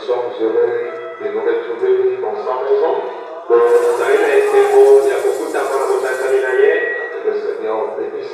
sommes heureux de nous retrouver dans sa maison. Que le Seigneur bénisse.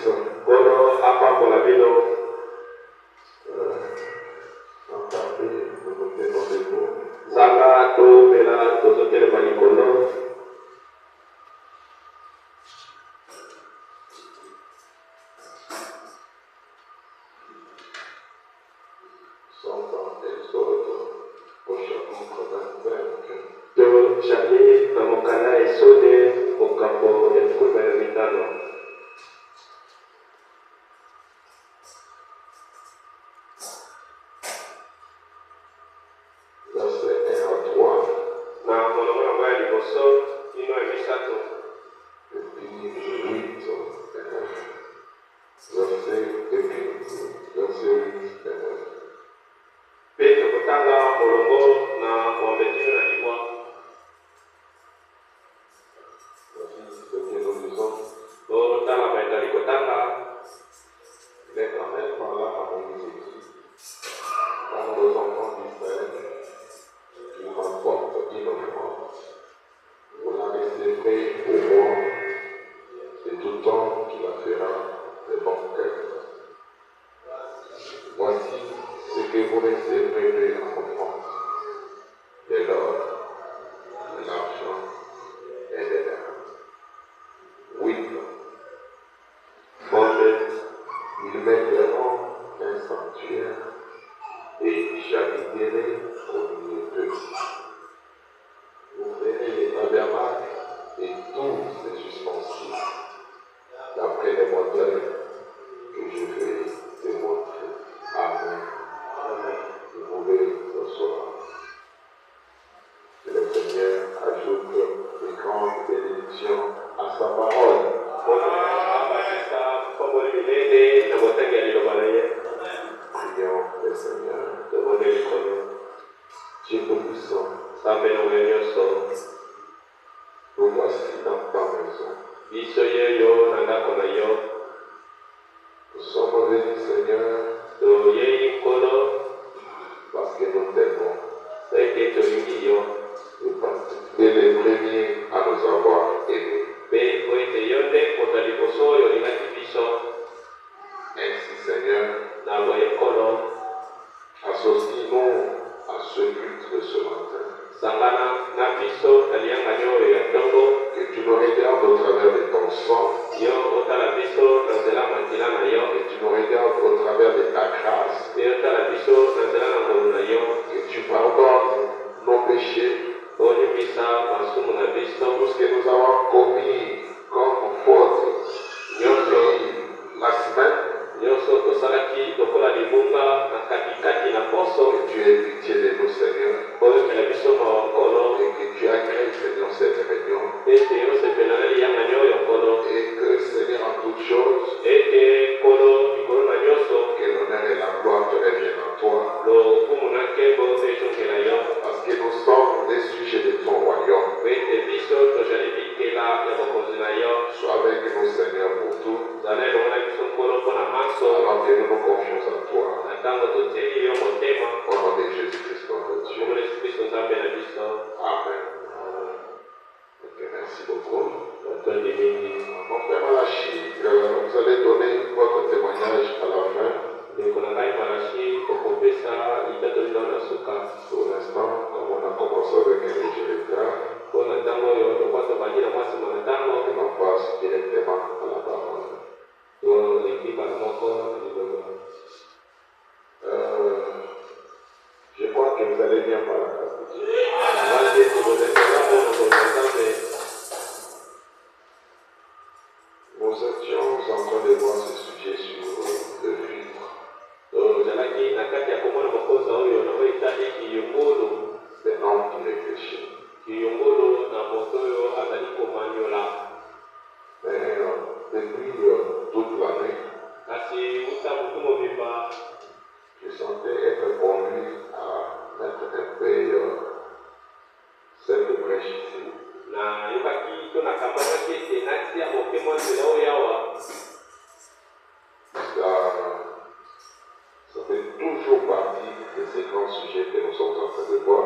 toujours partie de ces grands sujets que nous sommes en train de voir.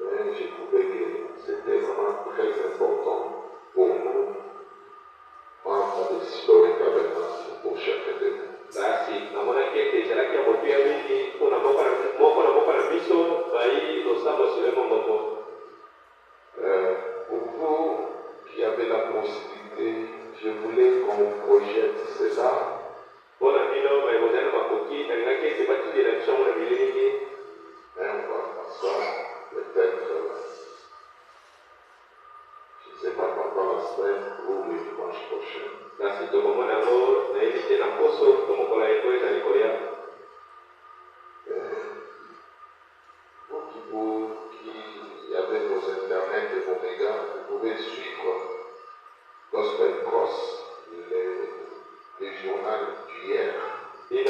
Mais j'ai trouvé que c'était vraiment très important pour nous, membres de Siloé Tabernacle, pour chacun de nous. Pour vous qui avez la possibilité, je voulais qu'on projette cela. On va faire ça peut-être, je ne sais pas, pendant la semaine ou le dimanche prochain. Vous qui avez vos internets et vos mégas, vous pouvez suivre Gospel Cross, le journal d'hier. Il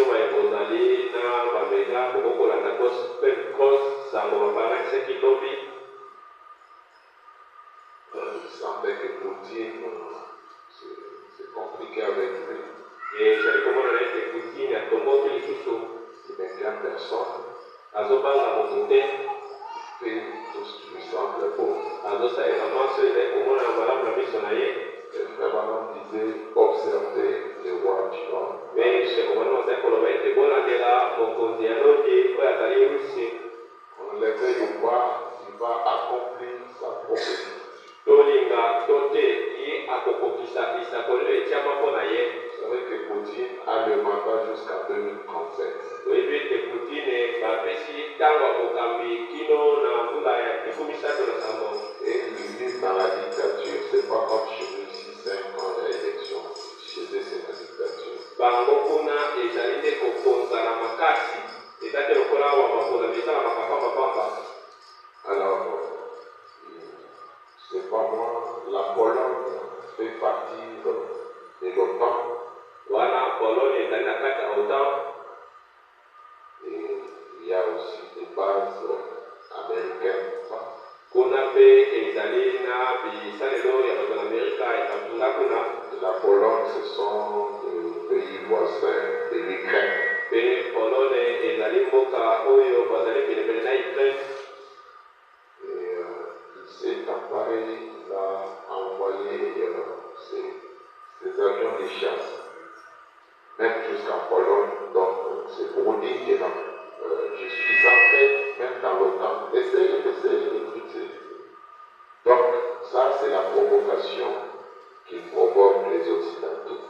semblait que Poutine, c'est compliqué avec lui. Il n'aime personne. Fait tout ce qui lui semble beau. Le frère Manon disait observer les rois du Nord. On l'éveille au roi, il va accomplir sa prophétie. Vous savez que Poutine a le mandat jusqu'à 2037. Et ils vivent dans la dictature, c'est pas comme chez nous ici, 5 ans il y a élection. Chez eux, c'est la dictature. Alors, c'est pas moi, la Pologne fait partie de l'OTAN. Et il y a aussi des bases américaines. La Pologne, ce sont des pays voisins de l'Ukraine. Et il s'est emparé, il a envoyé ses avions de chasse, même jusqu'en Pologne. Donc, c'est pour dire que je suis entré même dans l'OTAN. Essayez les trucs. Donc, ça, c'est la provocation qui provoque les Occidentaux.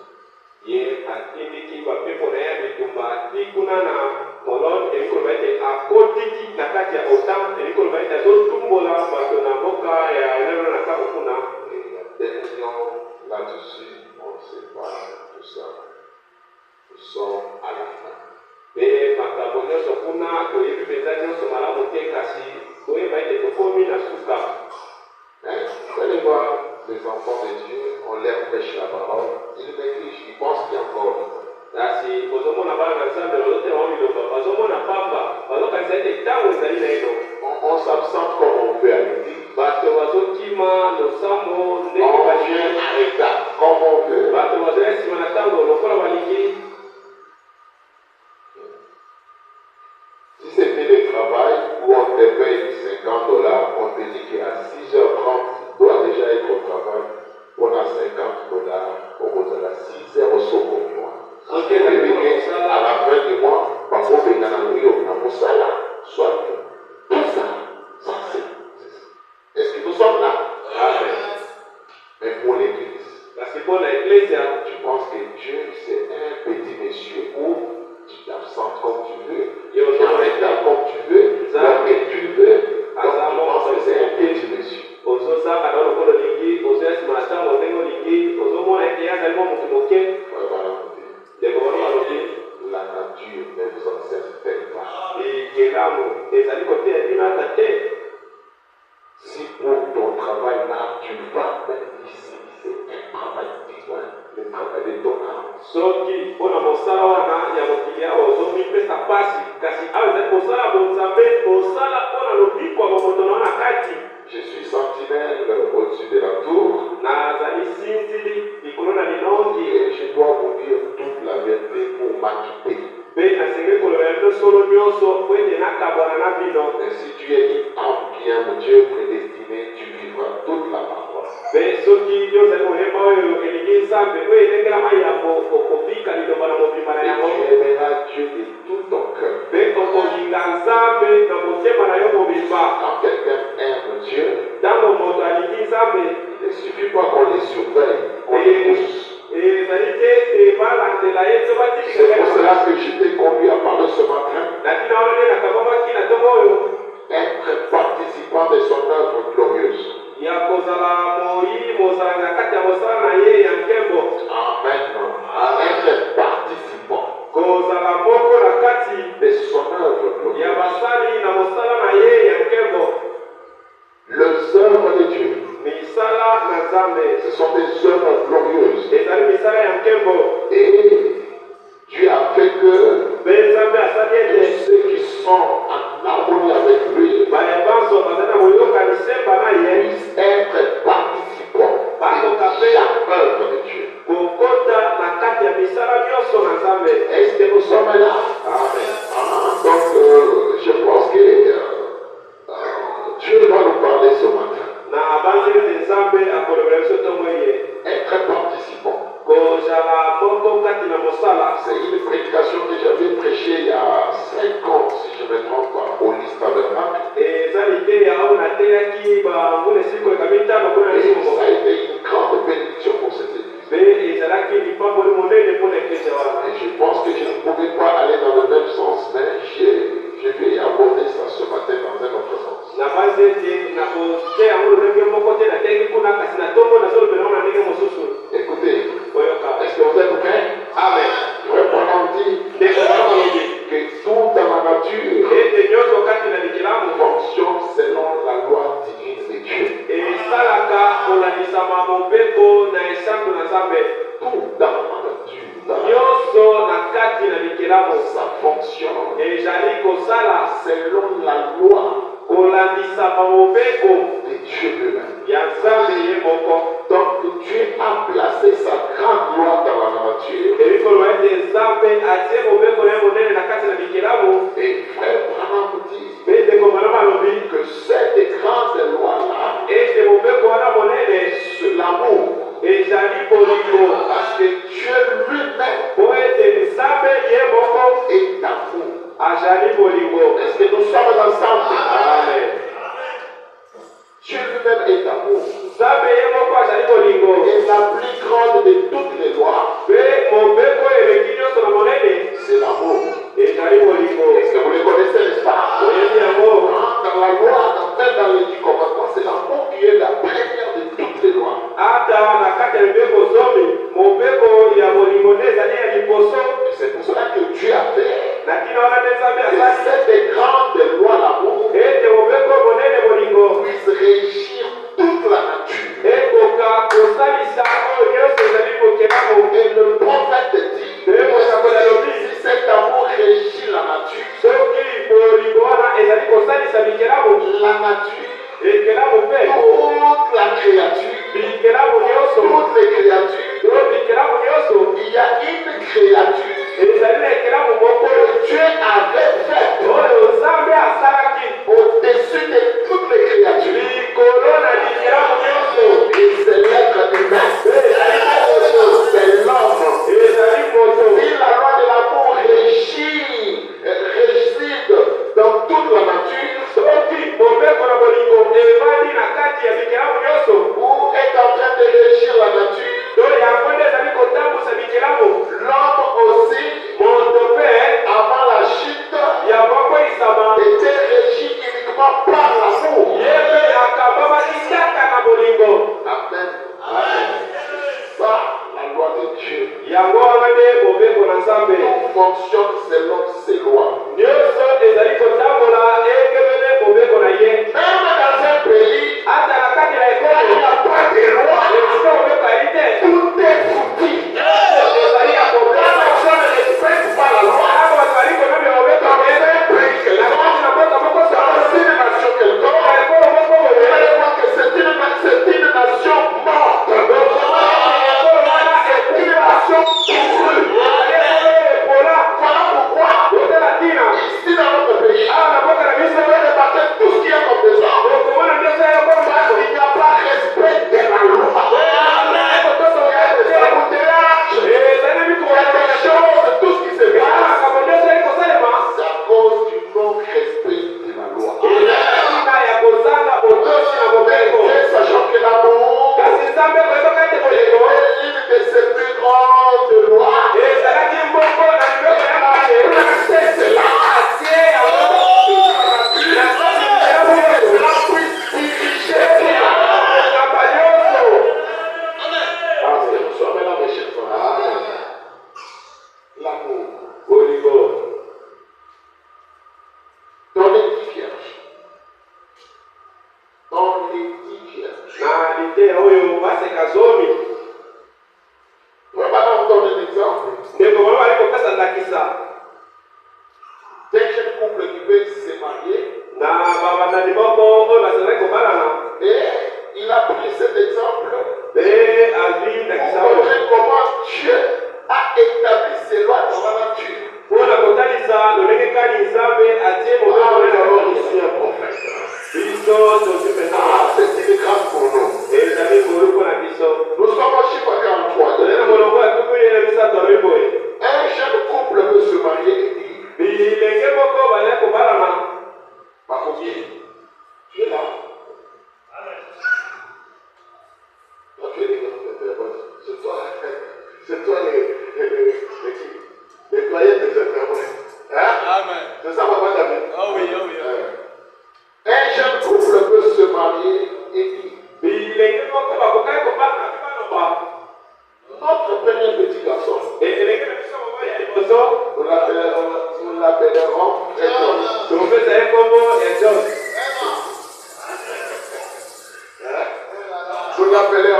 Là-dessus, on ne sait pas tout ça. Nous sommes à la fin. Vous allez voir les enfants de Dieu, on leur prêche la parole, ils négligent, ils pensent qu'il y a encore du temps. On s'absente comme on peut à l'église. On vient à retard comme on veut. Si c'était le travail où on te paye $50, on te dit qu'à 6h30, tu dois déjà être au travail. On a $50, on vous a 6 heures au second mois. À la fin du mois, on va venir à la soit tout ça. Est-ce que nous sommes là? Amen. Mais pour l'église, tu penses que Dieu c'est un petit monsieur où tu t'absentes comme tu veux, tu arrêtes comme tu veux, là que tu veux, donc tu penses que c'est un petit monsieur. La nature ne vous enseigne pas. Si pour ton travail là, tu vas même ici, c'est un travail divin, le travail de ton âme. Je suis sentinelle au-dessus de la tour. Et je dois vous dire toute la vérité pour m'acquitter. Et si tu es une âme qui aime Dieu prédestiné, tu vivras toute la parole. Et tu aimeras Dieu de tout ton cœur. Quand quelqu'un aime Dieu, il ne suffit pas qu'on les surveille, on les pousse. C'est pour cela que je t'ai conduit à parler ce matin. Être participant de son œuvre glorieuse. Amen. Être participant de son œuvre glorieuse. Les œuvres de Dieu, ce sont des œuvres glorieuses. Et Dieu a fait que tous ceux qui sont en harmonie avec lui puissent être participants de chaque œuvre de Dieu. Est-ce que nous sommes là? Amen. Donc, je pense que Dieu va nous parler ce matin. Être participant. C'est une prédication que j'avais prêchée il y a 5 ans, si je ne me trompe pas, au Lys Tabernacle. Et ça a été une grande bénédiction pour cette église. Et je pense que je ne pouvais pas aller dans le même sens, mais je vais aborder ça ce matin dans un autre sens. Écoutez, est-ce que vous êtes prêts? Amen. On dit que tout dans la nature fonctionne selon la loi divine de Dieu. Tout dans la nature, ça fonctionne selon la loi de Dieu lui-même. Donc Dieu a placé sa grande loi dans la nature. Et frère Branham dit que cette grande loi-là, c'est l'amour. Parce que Dieu lui-même est amour. Est-ce que nous sommes ensemble? Amen. Dieu lui-même est amour. Et la plus grande de toutes les lois, c'est l'amour. Est-ce que vous les connaissez, n'est-ce pas? Dans la loi, dans les 10 commandements, c'est l'amour qui est la première de toutes les lois. Et c'est pour cela que Dieu a fait cette grande loi, l'amour, puisse régir toute la nature. Et le prophète dit, si cet amour régit la nature, la nature, toute la créature, toutes les créatures, il y a une créature que Dieu avait faite au-dessus de toutes les créatures. Et c'est l'être humain. C'est l'homme. Si la loi de l'amour réside dans toute la nature, ou est en train de régir la nature, l'homme aussi, avant la chute, était régi uniquement par l'amour. Amen. Amen. Ça, la loi de Dieu. Tout fonctionne selon ses lois. Même dans un pays, il n'y a pas de loi. Tout est foutu. Quand la personne ne respecte pas la loi, dans un pays quelconque, dans une nation quelconque, c'est une nation morte. nom est John. Vous l'appelez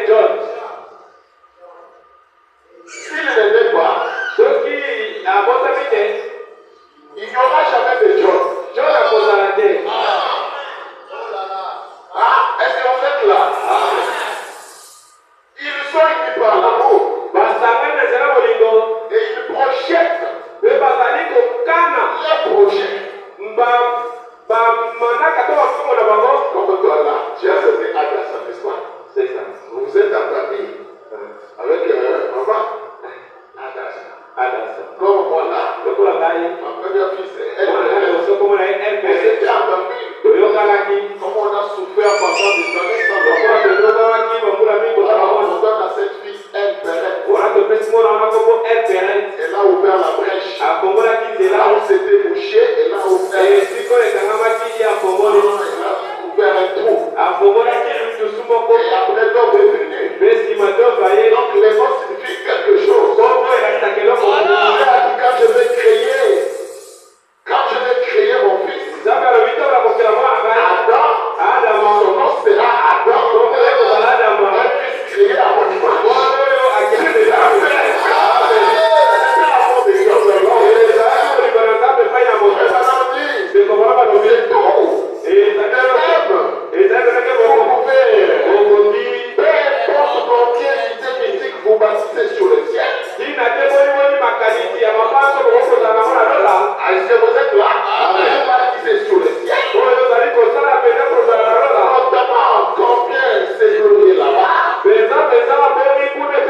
John. S'il ne l'est pas, il n'y aura jamais de John. Est-ce que vous êtes là? Ils sont unis par l'amour. Et ils projettent les projets. Comme toi là, tu as cessé Adassa, n'est-ce pas? C'est ça. Vous êtes en famille avec maman. Adassa. Comme moi là, ma première fille c'est elle. On s'était en famille. Comme on a souffert pendant des années sans on donne à cette fille elle elle a ouvert la brèche. Là où c'était bouché, elle a ouvert. Elle a ouvert un trou. Et après l'homme est venu. Donc les mots signifient quelque chose. Quand je vais créer mon fils, Adam, son nom sera Adam. Un fils créé à mon image. Vous bâtissez sur le ciel. Est-ce que vous êtes là? Vous bâtissez sur le ciel. Combien c'est glorieux là-bas? Si vous n'êtes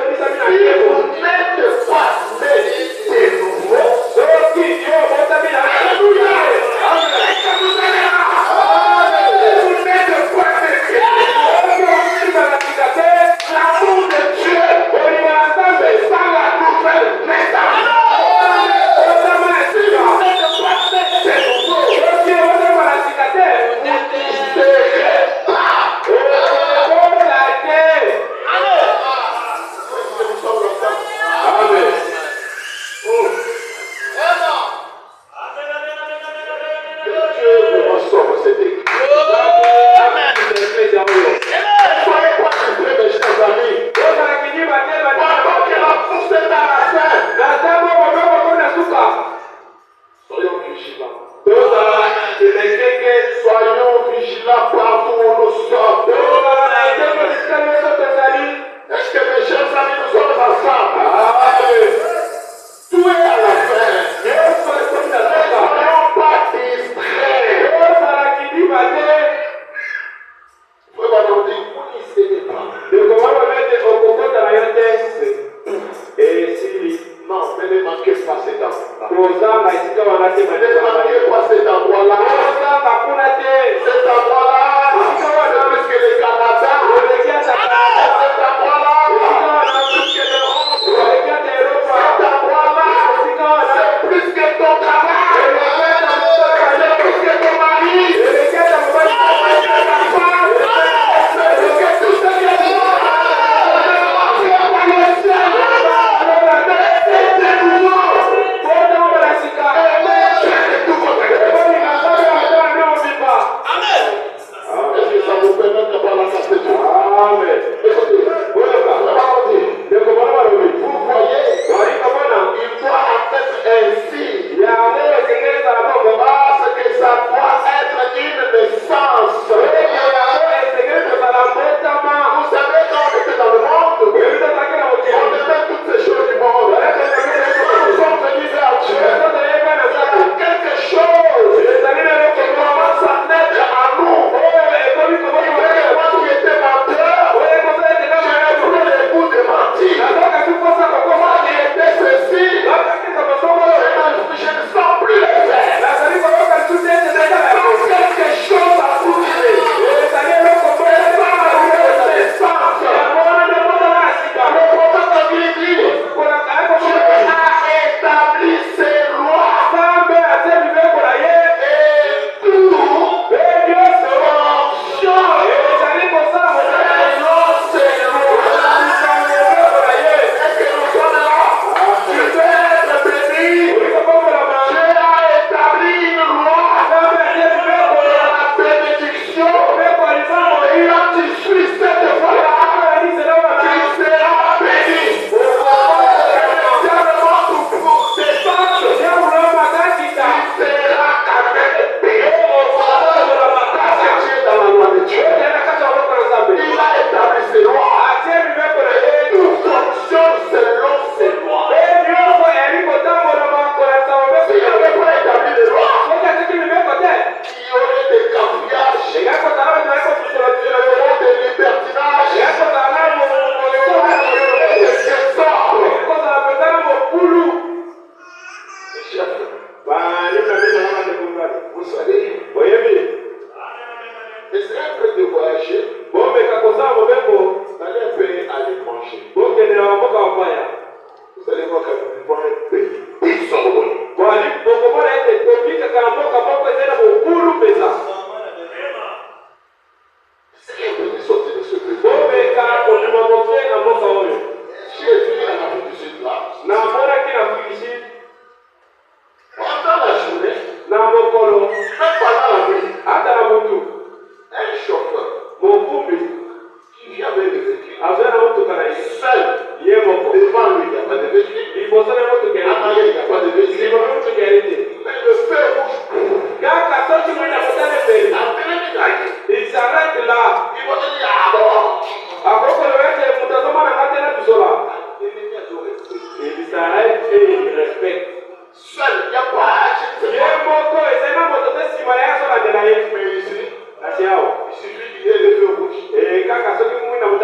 pas né de nouveau, alléluia! L'amour de Dieu c'est ça la nouvelle naissance. Soyons vigilants partout où nous sommes. Est-ce que mes chers amis, nous sommes ensemble? Tout est à la fin. Ne soyons pas distraits. Frère Banaudi, vous n'y cédez pas. Non, mais ne manquez pas cet endroit-là. Ne manquez pas cet endroit-là. Cet endroit-là, plus que le Canada. Cet endroit-là, plus que l'Europe. Cet endroit-là, c'est plus que ton travail. C'est plus que ton mari. C'est plus que ta femme. C'est plus que tout ce que tu as. Est-ce que ça vous permet de parler à cette Dieu? Amen. s'arrête et il respecte. Seul, il n'y a pas. Mais ici, Il suffit qu'il y ait le feu rouge. et quand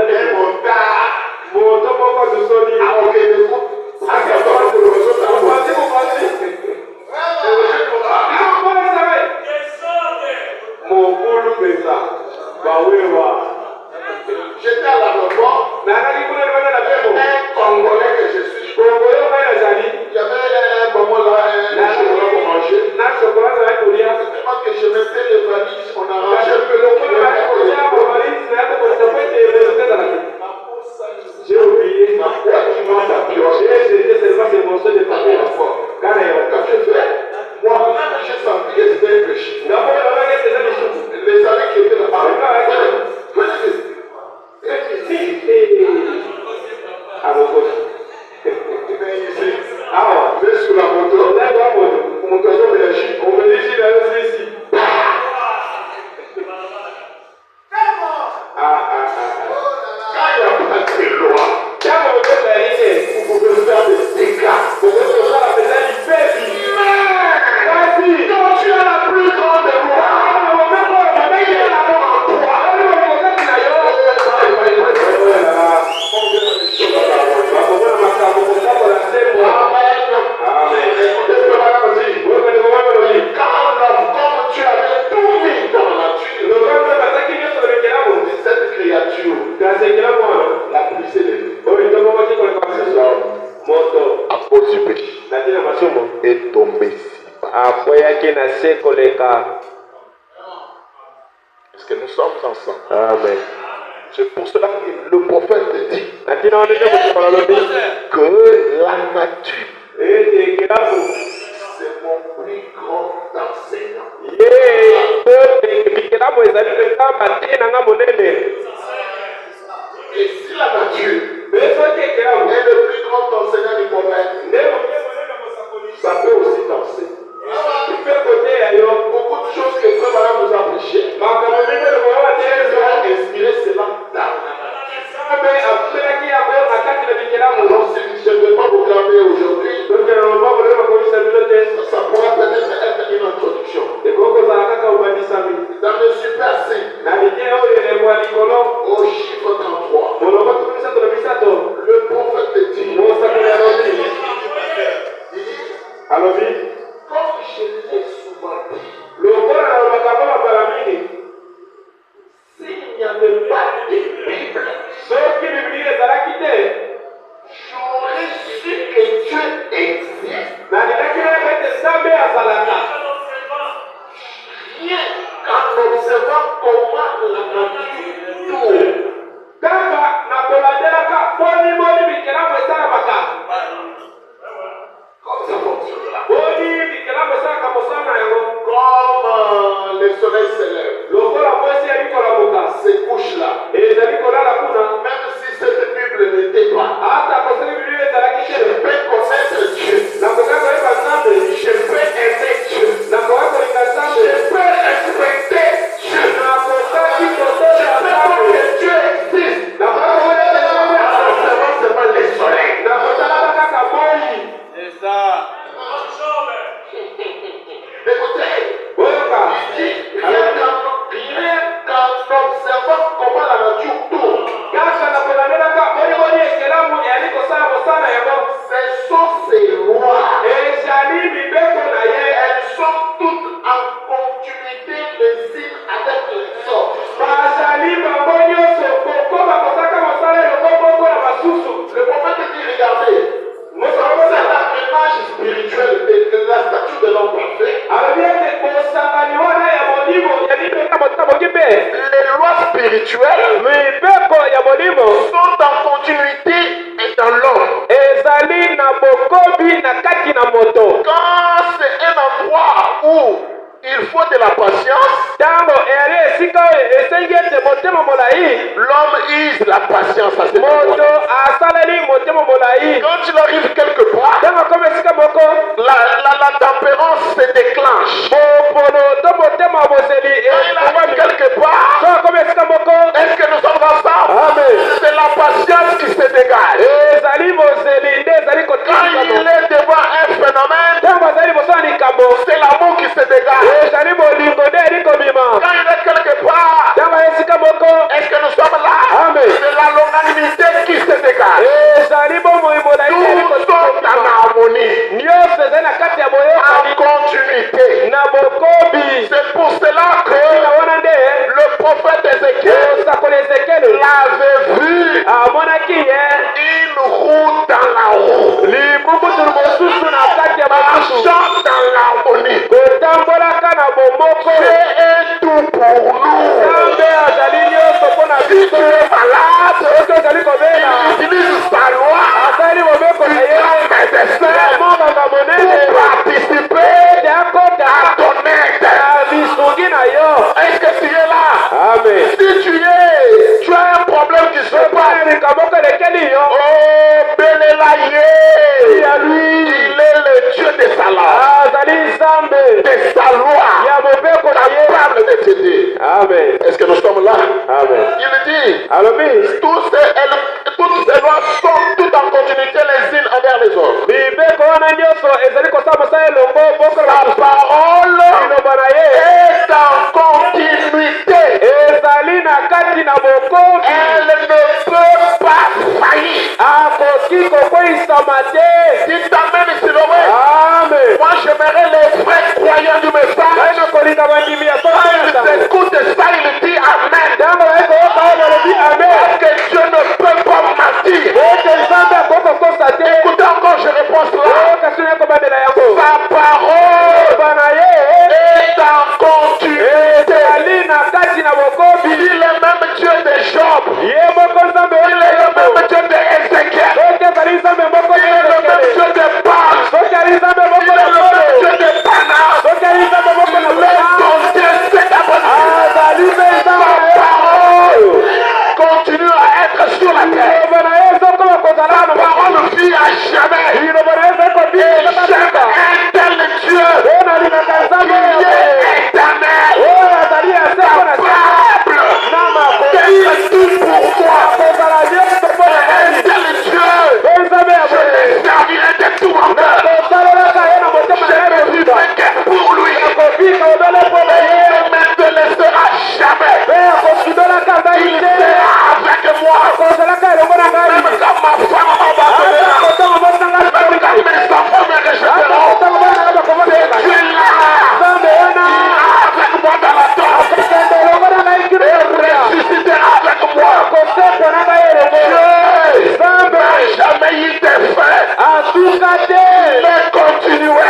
Et mon tas. Ah, ok, le coup. Ça, c'est pas pour le réseau, ça va. J'étais à l'aéroport. Un Congolais que je suis. Il y avait un moment là, un chocolat pour manger. Tellement que je mettais les valises, on a rangé un peu l'eau. J'ai oublié. Ma foi, tu m'as tapioché. J'ai seulement ces morceaux de papier. Quand je fais, moi-même, j'ai senti que c'était un péché. Les amis qui étaient là-bas. Je vais sur la moto. Mon camion me lâche. On me dit qu'il a ici. Quand il n'y a pas de loi, Quand on veut réaliser, vous pouvez faire des dégâts. on veut faire la faisant du fait. Vas-y. Quand tu as la plus grande loi, il y a l'amour en toi. Quand l'homme, comme tu avais tout mis dans la nature, cette créature, la plus élevée, à cause du péché, est tombée si bas. Est-ce que nous sommes ensemble? Amen. C'est pour cela que le prophète dit que la nature, c'est mon plus grand enseignant. Et si la nature est le plus grand enseignant du prophète, ça peut aussi danser. Beaucoup de choses que Frère Bala nous a prêchées, ils ont inspiré cela dans la nature. Alors si je ne vais pas vous garder aujourd'hui, ça pourra peut-être être une introduction. Dans le Super 5, au chiffre 33, le prophète dit, comme je l'ai souvent dit, s'il n'y avait pas de Bible, j'aurais su que Dieu existe. Rien qu'en observant comment la nature tourne. Comme ça fonctionne là. Comme le soleil se lève, se couche là. Même si cette Bible n'était pas, je peux connaître Dieu. Je peux aimer Dieu. Je peux respecter Dieu. Je peux croire que Dieu existe. En observant seulement le soleil. C'est ça. Écoutez, il dit rien qu'en observant comment la nature tourne. Ce sont ces lois. Elles sont toutes en continuité les unes avec les autres. Le prophète dit, regardez, c'est la image spirituelle de la statue de l'homme parfait. Les lois spirituelles sont en continuité et dans l'homme. Quand c'est un endroit où il faut de la patience, l'homme use la patience à ce moment. Quand il arrive quelque part, la tempérance se déclenche. Quand il arrive quelque part, est-ce que nous sommes ensemble? C'est la patience qui se dégage. Quand il est devant un phénomène, c'est l'amour qui se dégage. Quand il est quelque part, est-ce que nous sommes là? C'est la longanimité qui se dégage. Tous sont en harmonie, en continuité. C'est pour cela que le prophète Ézéchiel l'avait vu. Une roue dans la roue, marchant dans l'harmonie. C'est un tout pour nous. Si tu es malade, il utilise sa loi, il prend médecin pour participer à ton aide. Est-ce que tu es là? Amen. Si tu as un problème qui se passe, oh, Bélélaïe, il est le Dieu de sa loi, de sa loi, capable de t'aider. Amen. Est-ce que nous sommes là? Amen. Il dit, Amen. toutes ces lois sont toutes en continuité les unes envers les autres. La parole est en continuité. Elle ne peut pas faillir. Si t'amènes ici le way, moi j'aimerais les vrais croyants du message. Quand ils écoutent ça, ils disent Amen. Parce que Dieu ne peut pas mentir. Écoutez encore, je réponds cela. Sa parole est en continuité. Il est le même Dieu de Job. Il est le même Dieu d'Ézéchiel. Il est le même Dieu de Paul. Il est le même Dieu de Panas. Le ton Dieu c'est abonné. Sa parole continue à être sur la terre. Sa parole vit à jamais. Et j'aime un tel Dieu qui est éternel, capable d'être tout pour moi. Un tel Dieu, je le servirai de tout mon cœur. Je me vivrai que pour lui. Et il ne me laissera jamais. Il sera avec moi. Même quand ma femme m'abandonnera, même quand mes enfants me rejetteront, c'est Dieu là. Il ira avec moi dans la tombe. Et ressuscitera avec moi. Dieu n'a jamais eu de fin. Il est continué.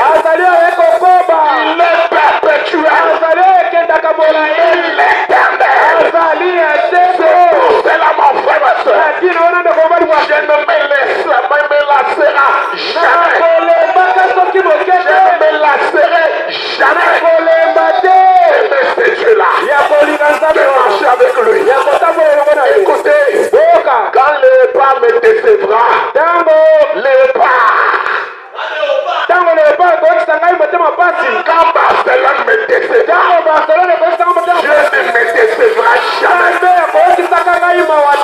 Il est perpétuel. Il est l'éternel. C'est pour cela, mon frère, ma soeur, je ne me lasserai jamais. Je ne me lasserai jamais. Aimer ce Dieu-là. De marcher avec lui. Écoutez, quand le pas me décevra, le pas. Quand Barcelone me décevra, Dieu ne me décevra jamais.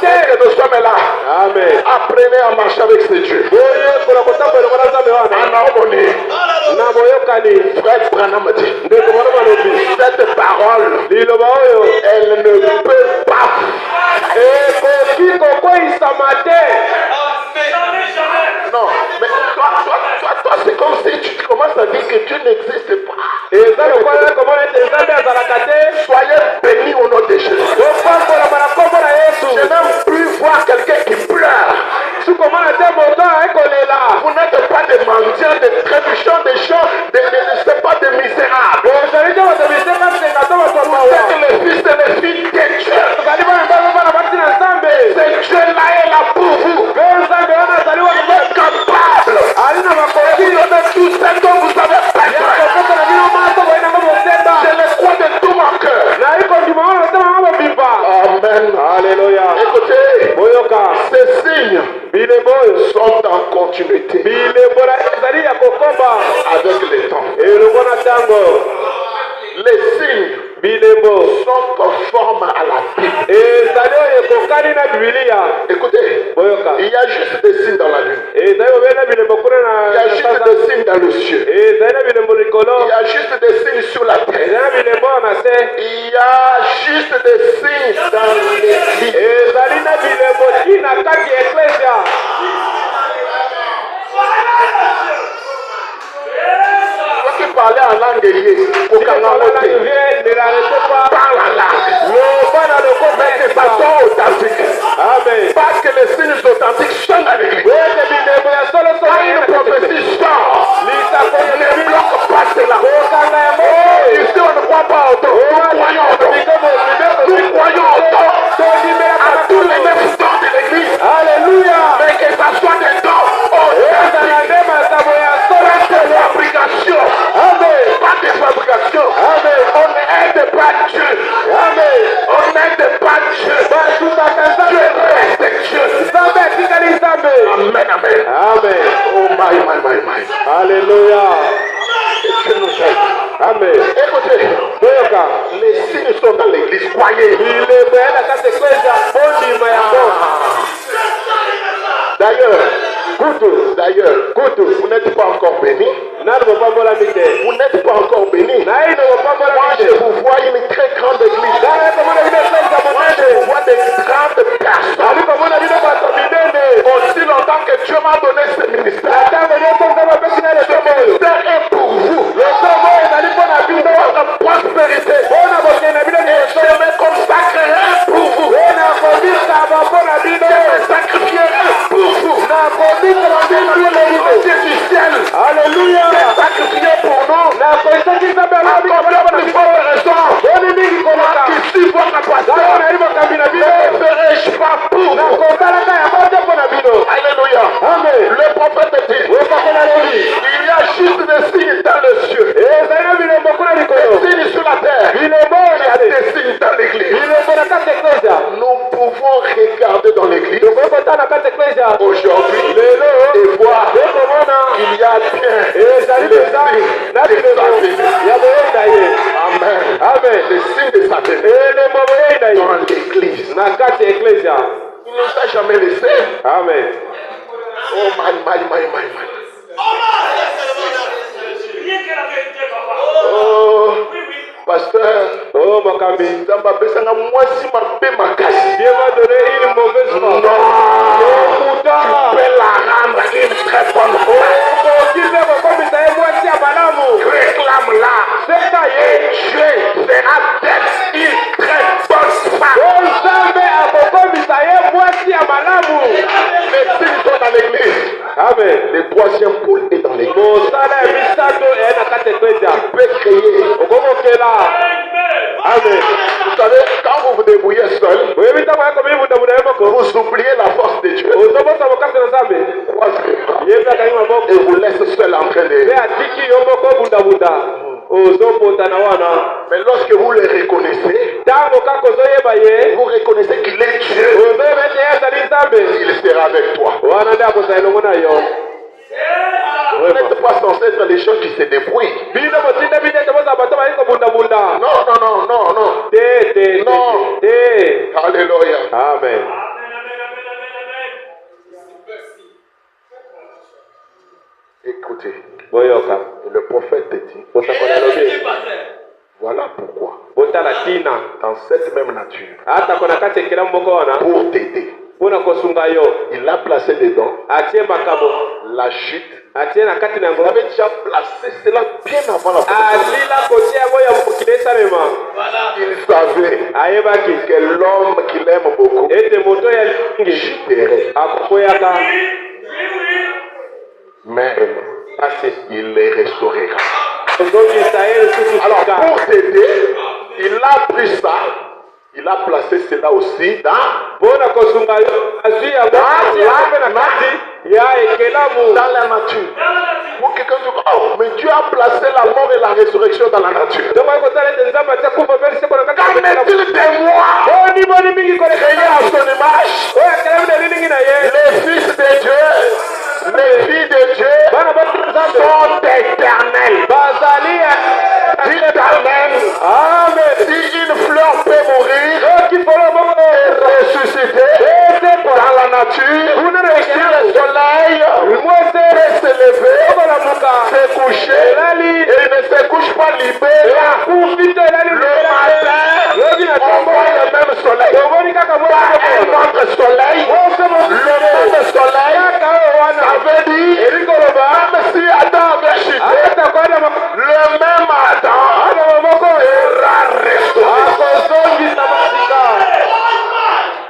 Et nous sommes là. Amen. Apprenez à marcher avec ce Dieu. En harmonie. Frère Branham dit, cette parole, elle ne peut pas. Non, mais toi, c'est comme si tu commences à dire que Dieu n'existe pas. Soyez bénis au nom de Jésus. Je n'aime plus voir quelqu'un qui pleure. Vous n'êtes pas des mendiants, des trébuchants, des gens, c'est pas des misérables. Vous êtes les fils et les filles de Dieu. Ce Dieu-là est là pour vous. Il est capable. Vous donnez tout ce dont vous avez besoin. Je le crois de tout mon cœur. Amen. Alléluia. Écoutez, ces signes sont en continuité avec le temps. Les signes sont conformes à la Bible. Écoutez, il y a juste des signes dans la lune. dans le ciel. Il y a juste des signes sur la terre. Il y a juste des signes dans l'église. Quand tu parlais en langue liée, parle en langue. Mais de façon authentique. Amen. Parce que les signes authentiques sont dans l'église. Quand une prophétie sort, ne bloque pas cela. Ici on ne croit pas au don. Nous croyons au don. Nous croyons au don. À tous les 9 dons de l'église. Alléluia. Mais que ça soit des dons authentiques. Pas de fabrication. Amen. Pas de fabrication. Amen. On n'aide pas Dieu. Amen. On n'aide pas Dieu. Dieu reste Dieu. Amen, amen. Amen. Oh my. Alléluia. Que Dieu nous aide. Amen. Écoutez, les signes sont dans l'église. Croyez. D'ailleurs, vous n'êtes pas encore béni. Vous n'êtes pas encore béni. Moi, je vous vois une très grande église. Moi, je vous vois des grandes personnes. Aussi longtemps que Dieu m'a donné ce ministère. Ce ministère est pour vous. Votre prospérité. Et je me consacrerai pour vous. Je me sacrifierai pour vous. Dieu du ciel. Alléluia. Se sacrifier pour nous. Encore plus forte raison. Ici, votre pasteur. Ne ferai-je pas pour vous? Alléluia. Amen. Le prophète dit, il y a juste des signes dans le ciel. Des signes sur la terre. Il y a des signes dans l'église. Nous pouvons regarder dans l'église aujourd'hui et voir qu'il y a bien les signes de sa venue. Amen. Amen. Les signes de sa venue dans l'église. Il ne nous a jamais laissé. Amen. Oh my. Oh, pasteur. Oh, Makami. Dieu m'a donné une mauvaise femme. Non. Tu peux la rendre une très bonne femme. Réclame-la. Et Dieu fera d'elle une très bonne femme. Les signes sont dans l'église. Amen. Le troisième pôle est dans l'église. Tu peux créer. Amen. Vous savez, quand vous vous débrouillez seul, vous oubliez la force de Dieu. Et vous laissez seul en train de... Mais lorsque vous le reconnaissez, vous reconnaissez qu'il est Dieu. Il sera avec toi. Vous n'êtes pas censé être les gens qui se débrouillent. Non. Alléluia. Amen. Écoutez, le prophète dit, voilà pourquoi, dans cette même nature, pour t'aider, il a placé dedans la chute. Il avait déjà placé cela bien avant la il savait que l'homme qu'il aime beaucoup chuterait. Mais il les restaurera. Alors pour t'aider, il a pris ça. Il a placé cela aussi dans la nature. Pour quelqu'un dit, oh, mais Dieu a placé la mort et la résurrection dans la nature. Qu'en est-il de moi? Créé à son image, les fils de Dieu, les filles de Dieu sont éternels. Dites Amen. Si une fleur peut mourir et ressusciter dans la nature, si le soleil peut se lever, c'est libéra. Le matin, on voit le même soleil. Pas un autre soleil. Le même soleil. Ça veut dire, même si Adam avait chuté, le même Adam sera restauré.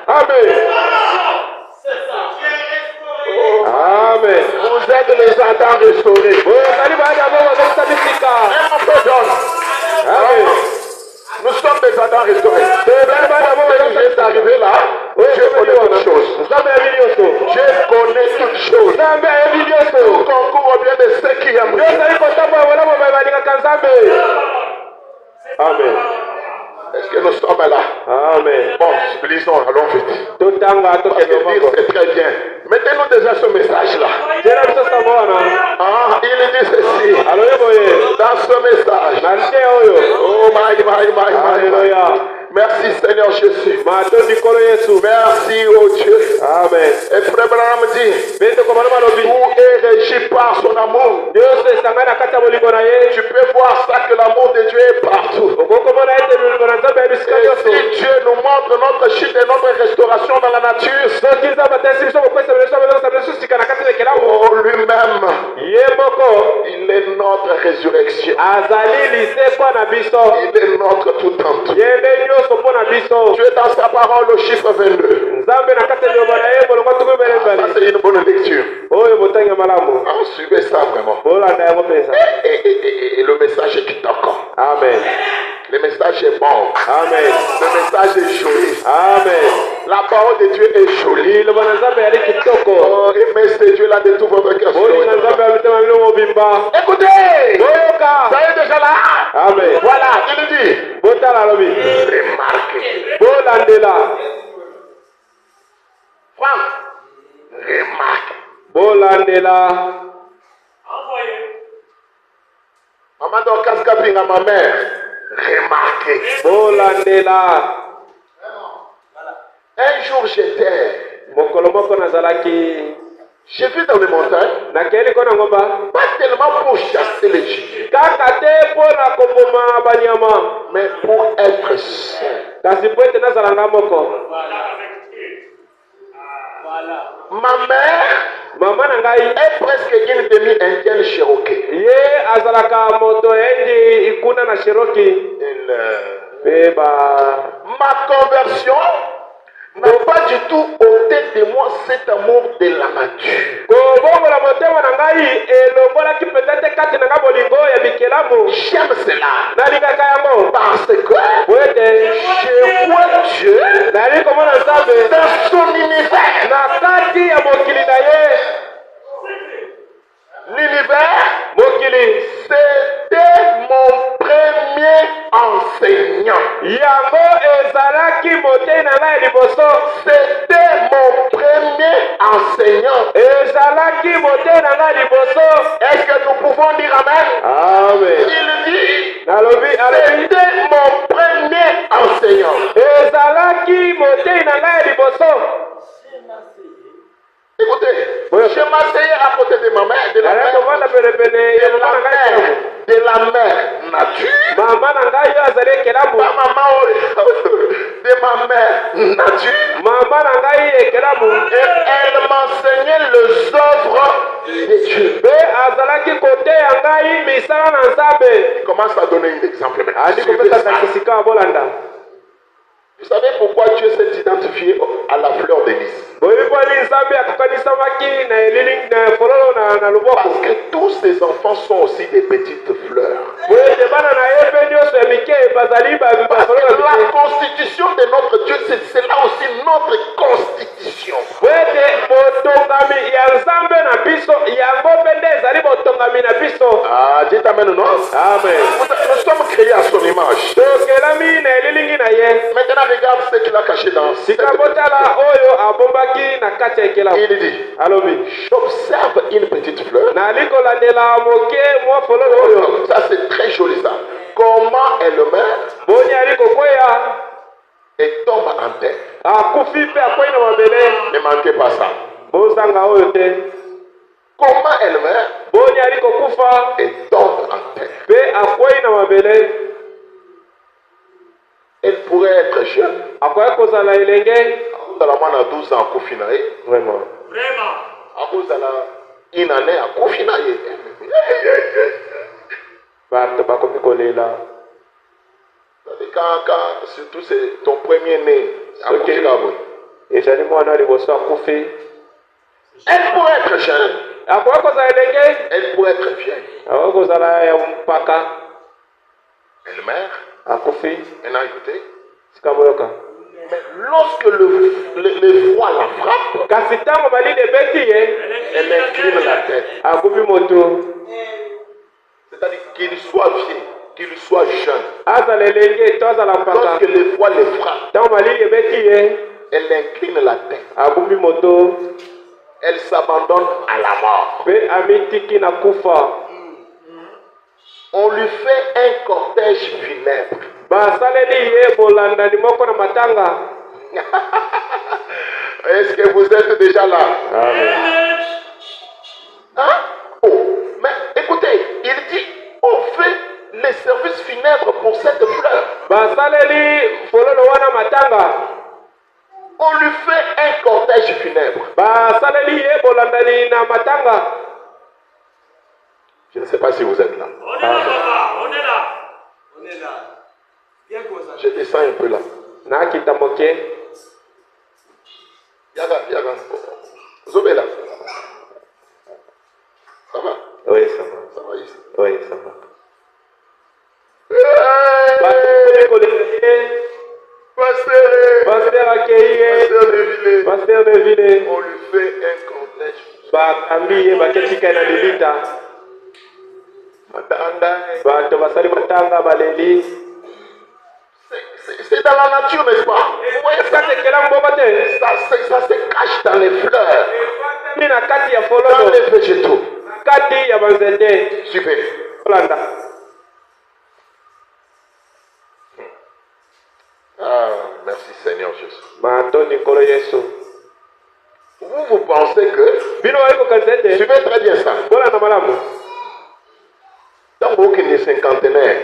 Amen. Amen. Vous êtes les Adams restaurés. Amen. Nous sommes des Adams restaurés. J'ai arrivé là, je connais toutes choses. Je connais toutes choses. Tout concourt au bien de ceux qui aiment Dieu. Amen. Est-ce que nous sommes là? Amen. Bon, lisons, allons vite. Parce que dire c'est très bien. Mettez-nous déjà ce message-là. Ah, il dit ceci. Dans ce message. Oh my. Merci Seigneur Jésus. Merci oh Dieu. Amen. Et Frère Branham dit, tout est régi par son amour. Tu peux voir ça que l'amour de Dieu est partout. Et si Dieu nous montre notre chute et notre restauration dans la nature, oh lui-même, il est notre résurrection. Il est notre tout entier. Tu es dans sa parole au chiffre 22. Ça c'est une bonne lecture. Suivez ça vraiment. Et le message est kitoko. Amen. Le message est bon. Amen. Le message est joli. Amen. La parole de Dieu est jolie. Oh, aimez ce Dieu-là de tout votre cœur. Écoutez, ça est déjà là. Amen. Voilà, il dit. Remarquez. Franck, remarquez. Maman Dorcas Kapinga, ma mère. Remarquez. Un jour j'étais. J'ai vu dans les montagnes. Pas tellement pour chasser les gibiers, mais pour être seul. Ma mère est presque une demi-indienne Cherokee. Ma conversion n'a pas du tout ôté de moi cet amour de la nature. J'aime cela parce que je vois Dieu dans son univers. L'univers, c'était mon premier enseignant. C'était mon premier enseignant. Est-ce que nous pouvons dire Amen? Amen. Il dit, c'était mon premier enseignant. Écoutez, je m'asseyais à côté de ma mère, de la mère nature. Pas maman de ma mère nature. Et elle m'enseignait les œuvres de Dieu. Il commence à donner un exemple maintenant. Vous savez pourquoi Dieu s'est identifié à la fleur de lys? Parce que tous ces enfants sont aussi des petites fleurs. Parce que la constitution de notre Dieu, c'est là aussi notre constitution. Ah, dites amen ou non? Amen. Nous sommes créés à son image. Maintenant, regarde ce qu'il a caché dans cette. Il dit, j'observe une petite fleur. Ça c'est très joli ça. Comment elle meurt et tombe en terre. Ne manquez pas ça. Comment elle meurt kufa et tombe en terre. pe akwei na mabele Elle pourrait être jeune. akwai kozala elenge Akozala mwana 12 ans akufi na ye. vraiment Akozala une année akufi na ye. bato bakomi kolela Quand surtout c'est ton premier né akufi Ok. na boye. ezali mwana liboso akufi Elle pourrait être jeune. akwai kozala elenge Elle pourrait être vieille. akwai kozala ya mpaka Elle meurt. akufi Maintenant écoutez. sika boyoka Mais lorsque le froid la frappe, kasi ntango malili ebeti ye elle incline la tête. agubi moto C'est-à-dire qu'il soit vieux, qu'il soit jeune. azala elenge to azala mpaka Lorsque le froid le frappe, ntango malili ebeti ye elle incline la tête. agubi moto Elle s'abandonne à la mort. pe amitiki na kufa On lui fait un cortège funèbre. basaleli ye bolandani moko na matanga. Est-ce que vous êtes déjà là? Amen. Hein? Oh, mais écoutez, il dit, on fait les services funèbres pour cette fleur. basaleli fololo wana matanga. On lui fait un cortège funèbre. basaleli ye bolandani na matanga. Je ne sais pas si vous êtes là. On est là, papa, on est là. On est là. Bien comme ça. Je descends un peu là. nakita moke Yaga. Zobé là. Ça va? oui ça va Ça va ici. oui ça va Hey! Pasteur! Pasteur akei ye Pasteur de Ville. Pasteur de ville On lui fait un cortège. bakambi ye baketika na lilita Matanda. bato basali matanga baleli C'est dans la nature, n'est-ce pas? Vous voyez ça? katekela mboko te Ça se cache dans les fleurs, mi na kati ya dans fololo les végétaux. kati ya banzete Super. olanda Ah, merci Seigneur Jésus. matondi nkolo yesu Vous pensez que... bino oyi kokanisa ete Suivez très bien ça. bolanda malamu Dans aucun cinquantenaire,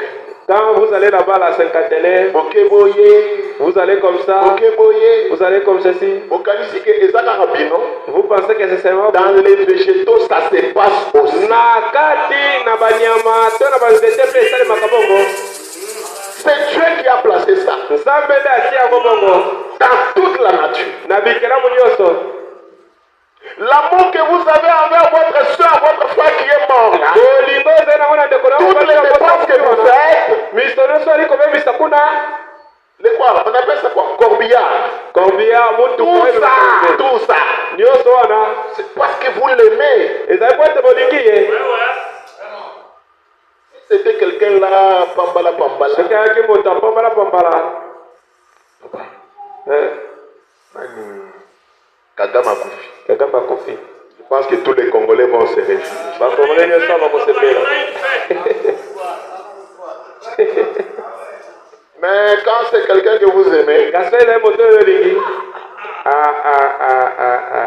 quand vous allez là-bas la cinquantenaire Bokeboye, vous allez comme ça Bokeboye, vous allez comme ceci Bokanisi que Ezaka Rabino, vous pensez que c'est seulement dans les végétaux, ça se passe aussi. na kati na banyama to na banzete mpe esalemaka bongo C'est Dieu qui a placé ça nzambe nde atia yango bongo dans toute la nature. na bikelamu nyonso. L'amour que vous avez envers votre soeur, votre frère qui est mort là, bolingo ezali nango na ndeko na toutes les dépenses que vous faites, miso nyonso ali kobebisa kuna les quoi, on appelle ça quoi? Corbillard. kombia Tout ça. nyonso wana C'est parce que vous l'aimez. ezali po ete bolingi ye Si c'était quelqu'un là, pambala. soki ayaki moto apambala Kagame Koufi. kagamba kofi Je pense que tous les Congolais vont se réjouir. bakongole nyonso bakosepela Mais quand c'est quelqu'un que vous aimez, kasi ezali moto oyo olingi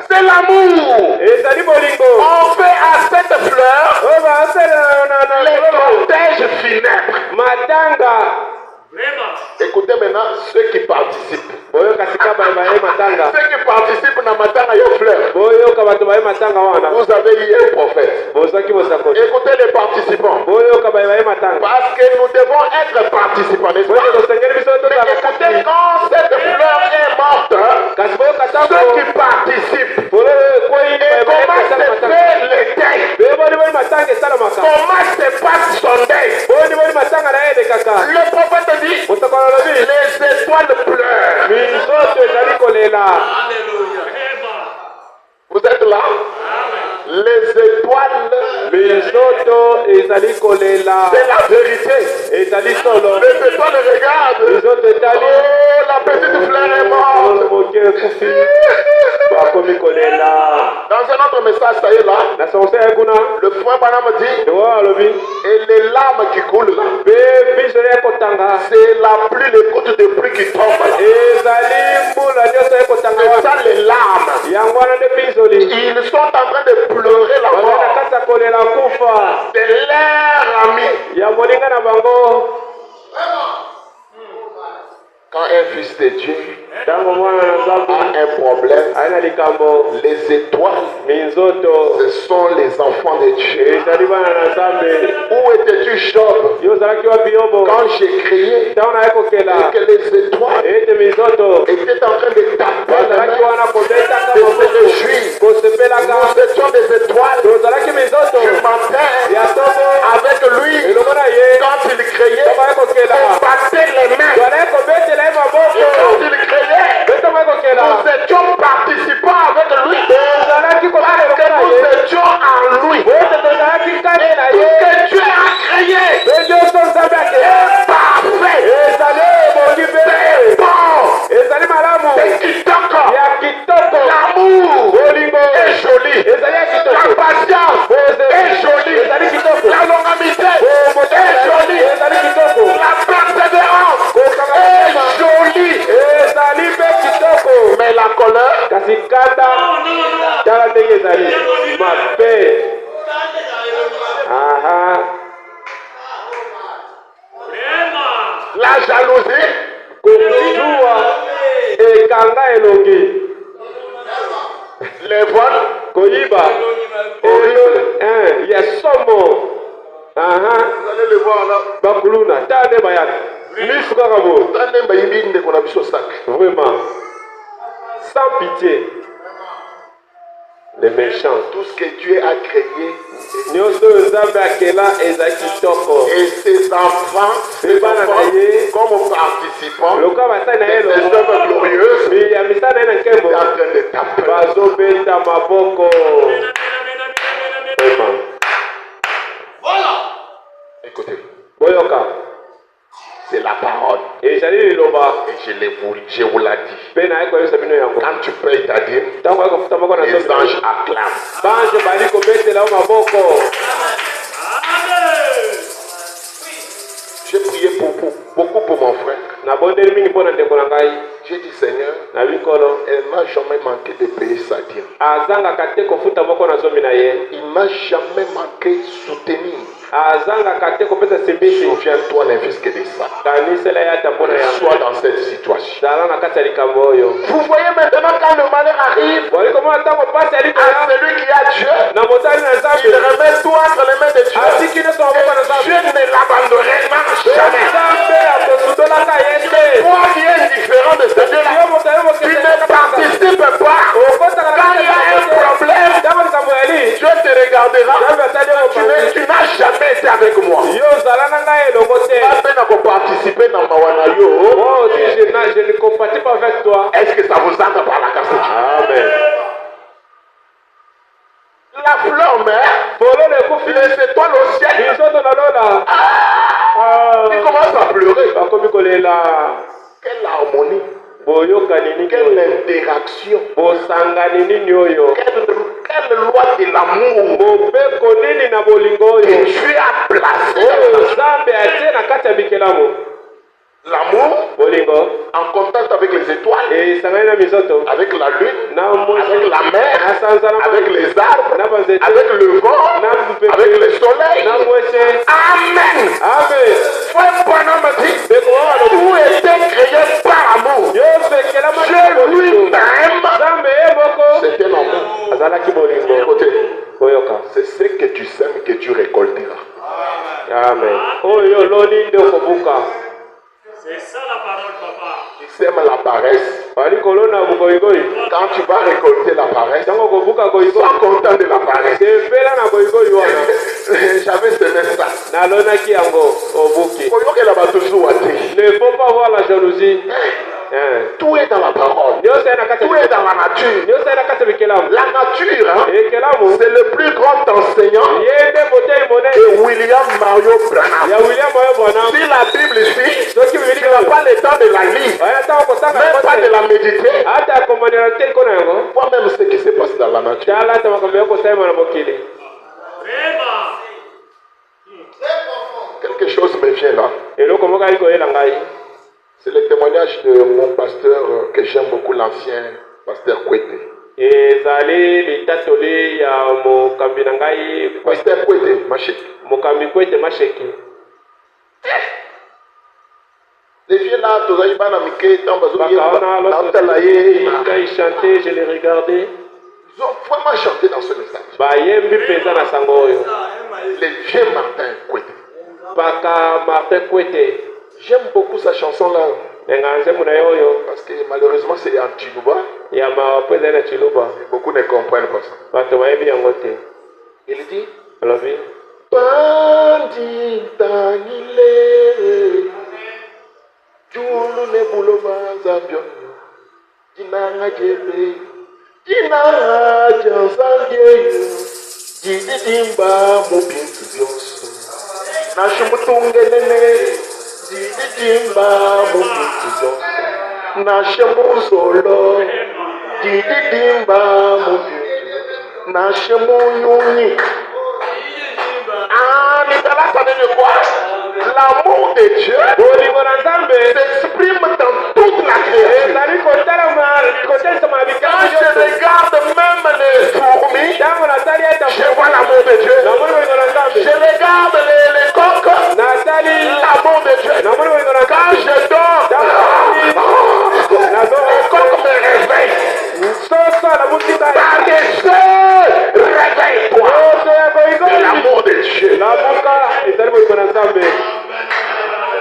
c'est l'amour. ezali bolingo On fait à cette fleur oyo basala les cortèges funèbres. matanga. Vraiment. Écoutez maintenant ceux qui participent. boyoka sika baye baye matanga Ceux qui participent dans Matanga et fleurs. boyoka bato baye matanga wana Vous avez eu un prophète. bozwaki bosakoli Écoutez les participants. boyoka baye baye matanga Parce que nous devons être participants, n'est-ce boyoka pas? tosengeli biso Mais tozala écoutez, kati quand cette fleur est morte, kasi boyoka ceux ntango qui participent, fololo ekwei et comment se fait le deuil? beyeboni boni matanga esalamaka Comment se passe son deuil? boni boni matanga na ye elekaka Le prophète dit, mosakolo alobi les étoiles pleurent. minzoto ezali kolela. Alléluia. Vraiment. Vous êtes là? Les étoiles, minzoto ezali kolela c'est la vérité. ezali solo Les étoiles regardent. minzoto etali Oh, la petite fleur est morte. moke ekufi bakomi kolela Dans un autre message, ça y est là, na sonse kuna le frère Branham dit, ndio alobi et les larmes qui coulent là, pe biso ekotanga c'est la pluie, les gouttes de pluie qui tombent là. ezali mbula nyonso ekotanga C'est ça les larmes. yango wana nde bizoli Ils sont en train de pleurer la baza na mort kati ya kolela kufa de leur ami. ya moninga na bango. Quand un fils de Dieu Ntango mwana na Nzambe a un problème, aina likambo les étoiles, minzoto ce sont les enfants de Dieu. ezali bana na Nzambe. Où étais-tu, Job, Yo ozalaki wapi Yobo quand j'ai crié ntango naye kokela et que les étoiles ete minzoto étaient en train de taper les bazalaki mains, wana kobetaka de se maboko réjouir? kosepelaka Nous étions des étoiles tozalaki minzoto du matin ya ntongo avec lui. elongo na ye Quand il criait, ntango aye kokela on battait les mains. twalaye kobetela ye Et maboko quand il criait, mpe ntango aye kokela nous étions participants avec lui. tozalaki kobeta Parce elongo que na nous ye étions en lui. ete tozalaki kati na Tout ye ce que Dieu a créé mpe nyonso Nzambe ake est parfait. ezali ebongi mpe C'est bon. ezali malamu C'est kitoko. ya kitoko L'amour bolingo est joli. ezali ya La kitoko patience est jolie. ezali kitoko La longanimité est jolie. ezali kitoko La persévérance est jolie. ezali mpe kitoko Mais la colère, kasi kanda tala ndenge ezali mabe. Aha. la jalousie, kozuwa ekanga elongi les vols, koyiba ya somo. Aha. vous allez le voir là. bakuluna tala nde bayaka misu kaka boye Tandem bayimbi ndeko na biso sac. vraiment sans pitié les méchants Tout ce que Dieu a créé nyonso oyo Nzambe akela eza kitoko et ses enfants, comme participants, lokola basali na ye des œuvres glorieuses, ya misala na ye na nkembo est en train de taper. bazobeta maboko. Vraiment. Écoutez, boyoka c'est la parole. ezali liloba Et je vous l'ai dit. mpe naye koyebisa bino yango Quand tu payes ta dîme, ntango aye kofuta moko na les nzoto anges acclament. bange bali kobetela yo maboko. J'ai prié beaucoup pour mon frère. nabondeli mingi mpo na ndeko na ngai J'ai dit, Seigneur, na bikolo elle n'a jamais manqué de payer sa dîme. azangaka te kofuta moko na zomi na ye Il m'a jamais manqué soutenir. azangaka te kopesa simbisi. Souviens-toi d'un fils que de ça. kanisela ye ata mpo na yango Sois dans cette situation. zala na kati ya likambo oyo. Vous voyez maintenant quand le malheur arrive boli komona ntango pasi ali à koya celui qui a Dieu, na motali na il Nzambe remet tout entre les mains de Dieu. atiki nyonso maboko na Dieu Nzambe ne l'abandonnera jamais. Nzambe akosundolaka ye te. Toi qui es indifférent de ce Dieu-là, yo moto yo tu ne participes pas. okotaka Quand il y a un problème, ntango likambo yali Dieu te regardera. Nzambe atali yo mopanzi Tu n'as jamais été avec moi. yo ozala na ngai elongo te. Afin de participer dans Mawana yo. Oh, je ne compatis pas avec toi. Est-ce que ça vous entre par la casse? Amen. La fleur mère, Follow le couple. les étoiles au ciel, Bisoto na lola. il commence à pleurer. Bakomi kolela. Quelle harmonie, Boyokani nini quelle oyo. interaction, Bosangani nini oyo. quelle loi de l'amour Mobeko nini na bolingo que oyo. Dieu a placé. Oyo Nzambe atie na kati ya bikelamu. L'amour Bolingo. en contact avec les étoiles, Esangani na misoto. avec la lune, Na mwezi. avec la mer, Na sanza na avec les arbres, na banzete. avec le vent, avec le soleil. Na mwese. Amen. Amen. Frère Branham dit, Beko wana tout était créé par amour. yo bekelama Dieu lui-même, Nzambe ye moko c'est un amour. azalaki bolingo. Écoutez, Boyoka. c'est ce que tu sèmes que tu récolteras. Amen. Oyo loni nde okobuka. C'est ça la parole, papa. Tu sèmes la paresse. Bali kolona bugoigoi. Quand tu vas récolter la paresse, Tango kobuka goigoi. sois content de la paresse. Sepela na goigoi wana. J'avais semé ça. Nalonaki yango obuki. Koyokela bato zuwa te. Ne faut pas avoir la jalousie. Tout est dans la parole. Nyonso ena kati Tout est dans la nature. nyonso ena kati bikelamu. La nature, hein, Ekelamu. c'est le plus grand enseignant. Ye nde motei monene. Et William Mario Branham. ya William Mario Branham. Si la Bible ici, Soki Bible tu n'as pas le temps de la lire, ayata kotanga même pas de la méditer. hata komanela te kona yango. Vois même ce qui se passe dans la nature. Tala ta makambo yako saima na mokili. Quelque chose me vient là. Eloko moko aliko yela ngai. C'est le témoignage de mon pasteur que j'aime beaucoup, l'ancien pasteur Kwete. Ezali litatoli ya mokambi na ngai Pasteur Kwete, Machek. mokambi Kwete Masheki. Les vieux là, tous les gens qui ont Bakaona lorsque il chantait, je l'ai regardé. ils ont vraiment chanté dans ce message. Bayembi penza na sango oyo. Les vieux Martin Kwete. Paka Martin Kwete. J'aime beaucoup sa chanson là. Enganze muna yoyo. Parce que malheureusement c'est en Chiluba. Ya mapweza na Chiluba. Beaucoup ne comprennent pas ça. Bato bayebi yango te. Il dit Alobi. Pandi tanile Julu ne buloma zambion Jinanga jebe Jinanga jansandie Jididimba mubintu byonso Nashumutungelene Jididimba mubintu byonso Nashemuzolo Jididimba mubintu Nashemunyunyi. Ah, Nicolas, ça veut dire quoi? L'amour de Dieu s'exprime dans toute la création. Quand je regarde même les fourmis, je vois l'amour de Dieu. Je regarde les coqs, l'amour de Dieu. Quand je dors, les coqs me réveillent. Réveille-toi de l'amour de Dieu.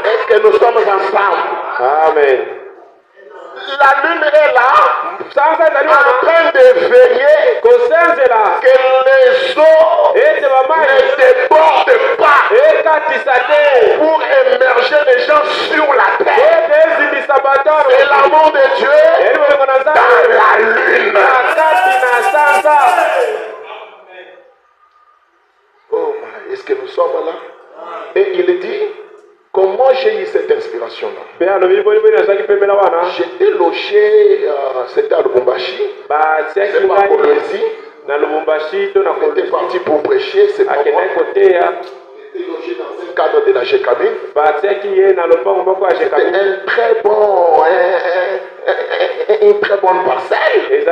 Est-ce que nous sommes ensemble? Amen. La lune est là, en train de veiller que les eaux ne débordent pas pour émerger les gens sur la terre. Et l'amour de Dieu dans la lune. Oh, est-ce que nous sommes là? Et il dit, comment j'ai eu cette inspiration-là? J'étais logé, c'était à Lubumbashi, c'est pas pour Kolwezi. J'étais parti pour prêcher, c'est pas moi. J'étais logé dans un cadre de la GKB. C'était un très bon, une très bonne parcelle.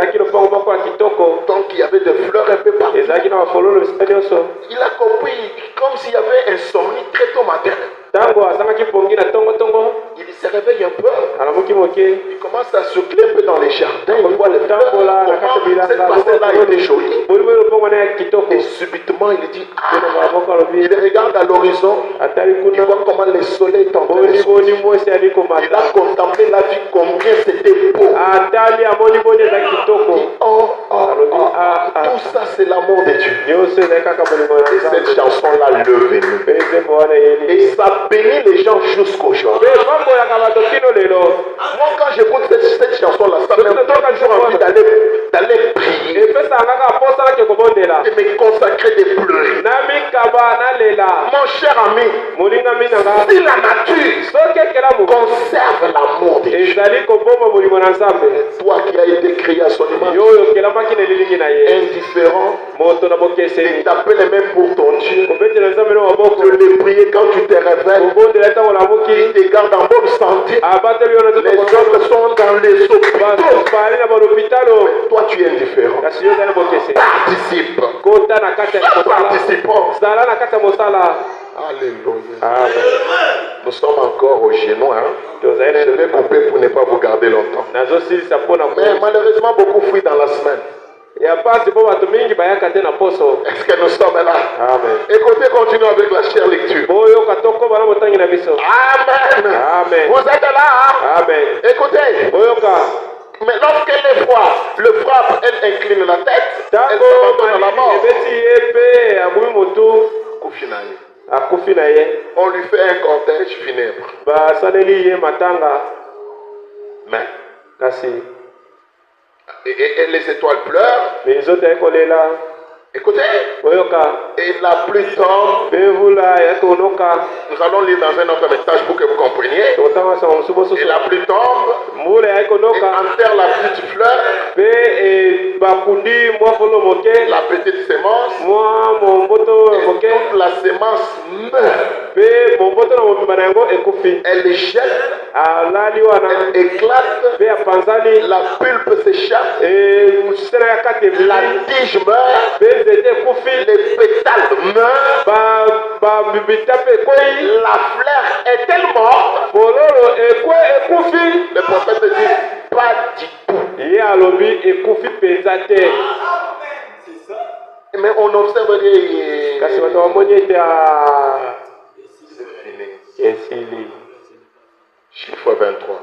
Donc il y avait des fleurs un peu partout. Il a compris, comme s'il y avait un sommeil très tôt matin. Il se réveille un peu. Il commence à souffler un peu dans les jardins. Il voit les fleurs. Cette parcelle-là était jolie. Et subitement, il dit, ah, il regarde à l'horizon. Il voit comment le soleil est en train de sortir. Il a contemplé la vie, combien c'était beau. Oh, tout ça c'est l'amour de Dieu. Et cette chanson-là le bénit. Et ça bénit les gens jusqu'aujourd'hui. Moi quand j'écoute cette chanson-là, ça me donne toujours envie d'aller prier. De me consacrer, de pleurer. Mon cher ami, si la nature conserve l'amour de Dieu, toi qui as été créé à son image, indifférent, de taper les mains pour ton Dieu, de les prier quand tu te réveilles, il te garde en bonne santé. Les autres sont dans les hôpitaux. Mais toi tu es indifférent. Participe. Participons. Alléluia. Amen. Nous sommes encore au genoux. Je vais couper pour ne pas vous garder longtemps. Mais malheureusement, beaucoup fuient dans la semaine. Est-ce que nous sommes là? Amen. Écoutez, continuons avec la chère lecture. Amen. Amen. Vous êtes là? Amen. Écoutez. Mais lorsqu'elle les voit, le frappe, elle incline la tête. Elle se dans la mort. On lui fait un cortège funèbre. Mais et les étoiles pleurent. Écoutez. Et la pluie tombe. Nous allons lire dans un autre message pour que vous compreniez. Et la pluie tombe, et enterre la petite fleur, la petite sémence, et toute la sémence meurt. Elle jette, elle éclate, la pulpe s'échappe, la tige meurt, les pétales meurent, la fleur est-elle morte? Le prophète dit pas du tout. Mais on observe c'est fini. Chiffre 23.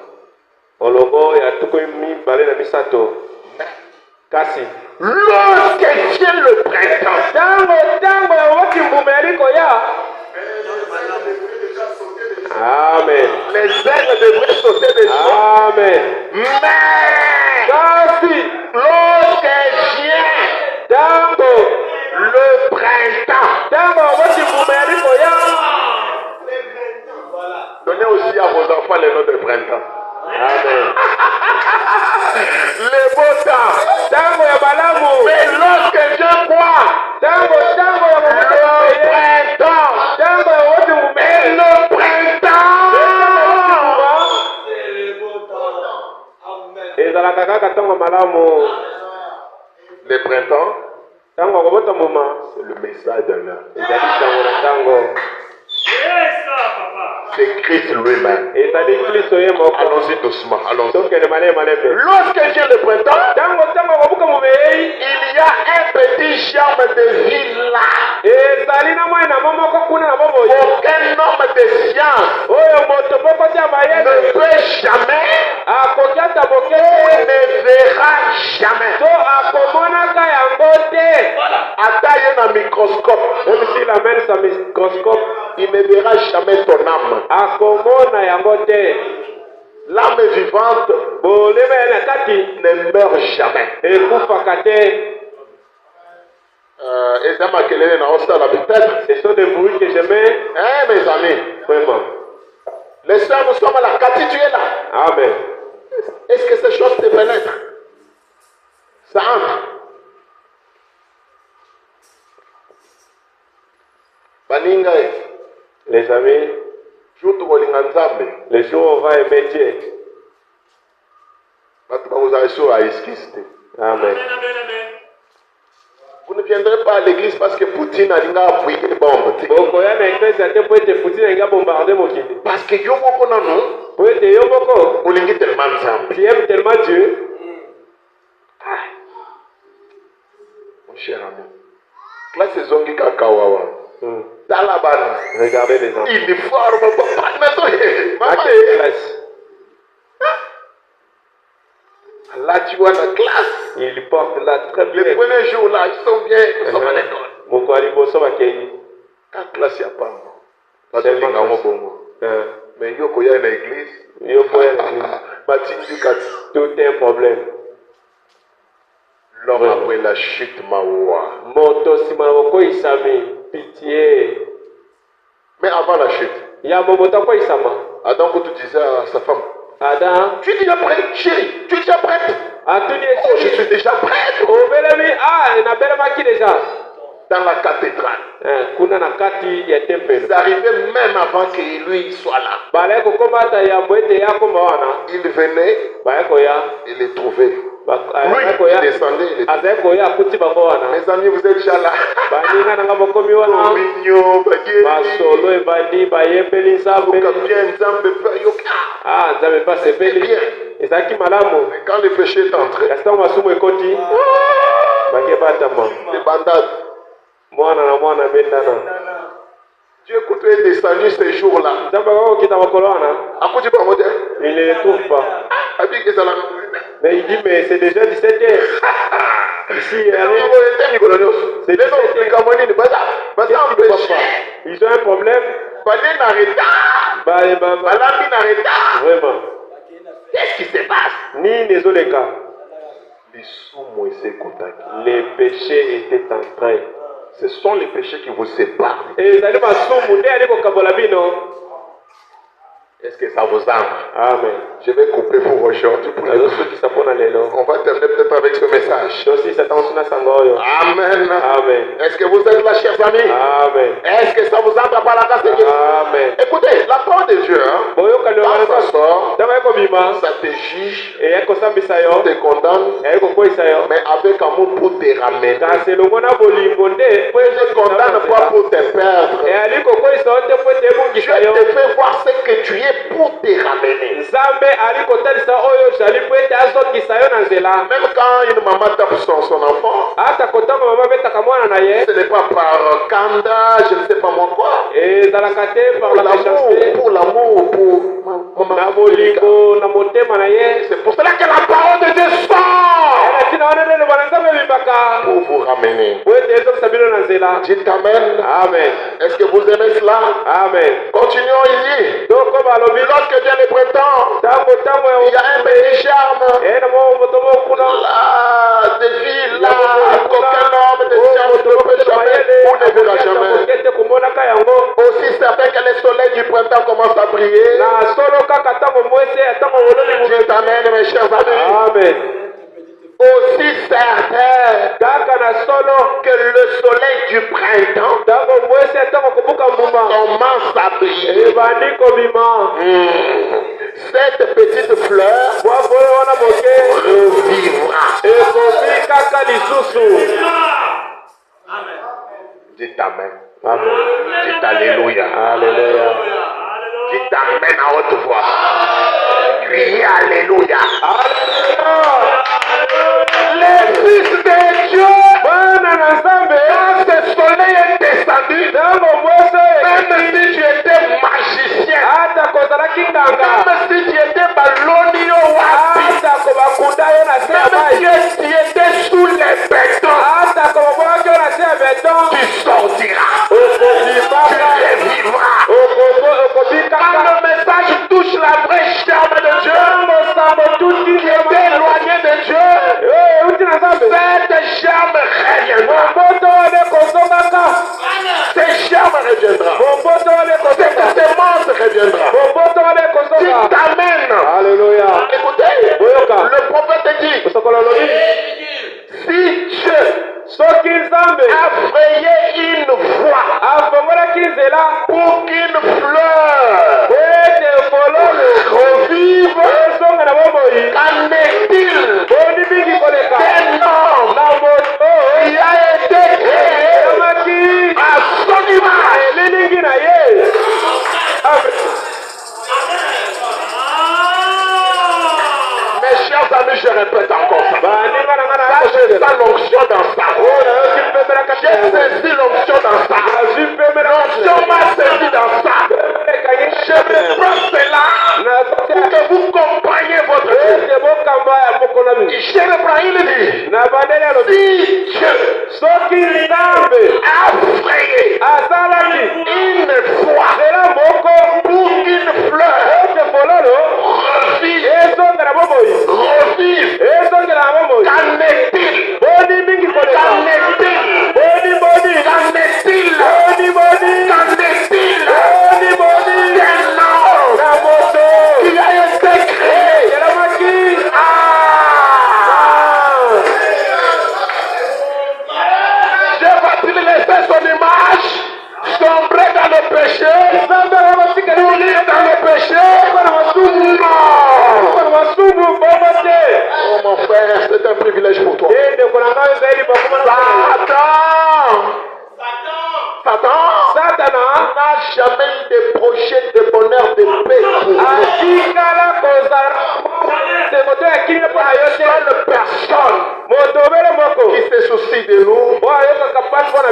Lorsque vient le printemps, Amen. les aigles devraient sauter des champs. Amen. Mais lorsque vient le printemps, donnez aussi à vos enfants les noms de printemps. Amen. Les beaux temps. Mais lorsque vient quoi? Le printemps. Mais le printemps. Le printemps, c'est le message de l'heure. C'est Christ lui-même. Allons-y doucement. Allons-y. Lorsque vient le printemps, il y a un petit germe de vie là. Aucun homme de science ne peut jamais, ne verra jamais. Attaque un microscope. Même s'il amène sa microscope, Il ne verra jamais ton âme. L'âme vivante ne meurt jamais. Ce sont des bruits que je mets. Mes amis, Vraiment. les soeurs, nous sommes à la Cathy, tu es là. Amen. Est-ce que ces choses te pénètrent? Ça entre. Baningae, Les amis, les jours où on va aimer Dieu. Amen. Vous ne viendrez pas à l'église parce que Poutine a appuyé les bombes. Parce que Yomoko Nano, Olingi tellement ensemble. Tu aimes tellement Dieu. Mon cher ami, classe Zongi Kakawawa. Taliban. Regardez les enfants. Uniforme, maman. Là, tu vois la classe. Ils portent là très bien. Les premiers jours là, ils sont bien, ils sont à l'école. Quand classe, il n'y a pas. Parce que les gens mais il y a une église. Tout est un problème. L'homme après la chute Maoua. Pitié. Mais avant la chute, Adam, quand tu disais à sa femme, Adam, tu es déjà prête, chérie, tu es déjà prête. Oh, je suis déjà prête. Dans la cathédrale. C'est arrivé même avant que lui soit là. Il venait, il les trouvait. Lui, il descendait, il était. Mes amis, vous êtes déjà là. C'est bien. Quand le péché est entré, les bandades. Dieu écoute est descendu ces jours-là. Il ne les trouve pas. Mais il dit, mais c'est déjà 17h. Ici, c'est 17h. Ils ont un problème. Vraiment. Qu'est-ce qui se passe? Ni les autres cas. Les péchés étaient en train. Ce sont les péchés qui vous séparent. ezali masumu nde ali kokabola bino. Est-ce que ça vous entre? Amen. Je vais couper pour aujourd'hui. On va terminer peut-être avec ce message. Amen. Amen. Est-ce que vous êtes là, chers amis? Amen. Est-ce que ça vous entre par la grâce de Dieu? Amen. Écoutez, la parole de Dieu, quand ça sort, ça te juge, te condamne, mais avec amour pour te ramener. Ne te condamne pas pour te perdre. Dieu te fait voir ce que tu es pour te ramener. Même quand une maman tape son enfant, ce n'est pas par kanda, je ne sais pas moi quoi. Pour l'amour, pour maman. C'est pour cela que la parole de Dieu sort pour vous ramener. Dites Amen. Amen. Est-ce que vous aimez cela? Amen. Continuons ici. Lorsque vient le printemps, il y a un petit charme. Là, des villes, là, qu'aucun homme de science ne peut jamais ou ne verra jamais. Aussi certain que le soleil du printemps commence à briller. Dieu t'amène, mes chers amis. Amen. Aussi certain que le soleil du printemps commence à briller. Cette petite fleur revivra. Dites Amen. Amen. Dites Alléluia. Alléluia. Dites Amen à haute voix. Criez Alléluia. Les fils de Dieu, quand ce soleil est descendu, même si tu étais magicien, même si tu étais balonio wapi, même si tu étais sous les bétons, tu sortiras, tu revivras. Quand le message touche la vraie charme de Dieu, qui était éloigné de Dieu, cette charme reviendra. Cette charme reviendra. Cette semence reviendra. Dites Amen. Alléluia. Écoutez, le prophète dit, si Dieu a frayé une voie pour qu'une fleur revive, qu'en est-il d'un homme qui a été créé à son image? Mes chers amis, je répète encore ça. Ça, je sens l'onction dans ça. J'ai saisi l'onction dans ça. L'onction m'a saisi dans ça. Je me prends cela pour que vous compreniez votre Dieu. Je reprends, il dit, si Dieu a frayé une fois pour qu'une fleur revive, qu'en est-il? Qu'en est-il d'un homme qui a été créé? Dieu va-t-il laisser son image sombrer dans le péché, mourir dans le péché? Oh mon frère, c'est un privilège pour toi. Satan n'a jamais eu de projet de bonheur, de paix pour nous. Seule personne qui se soucie de nous,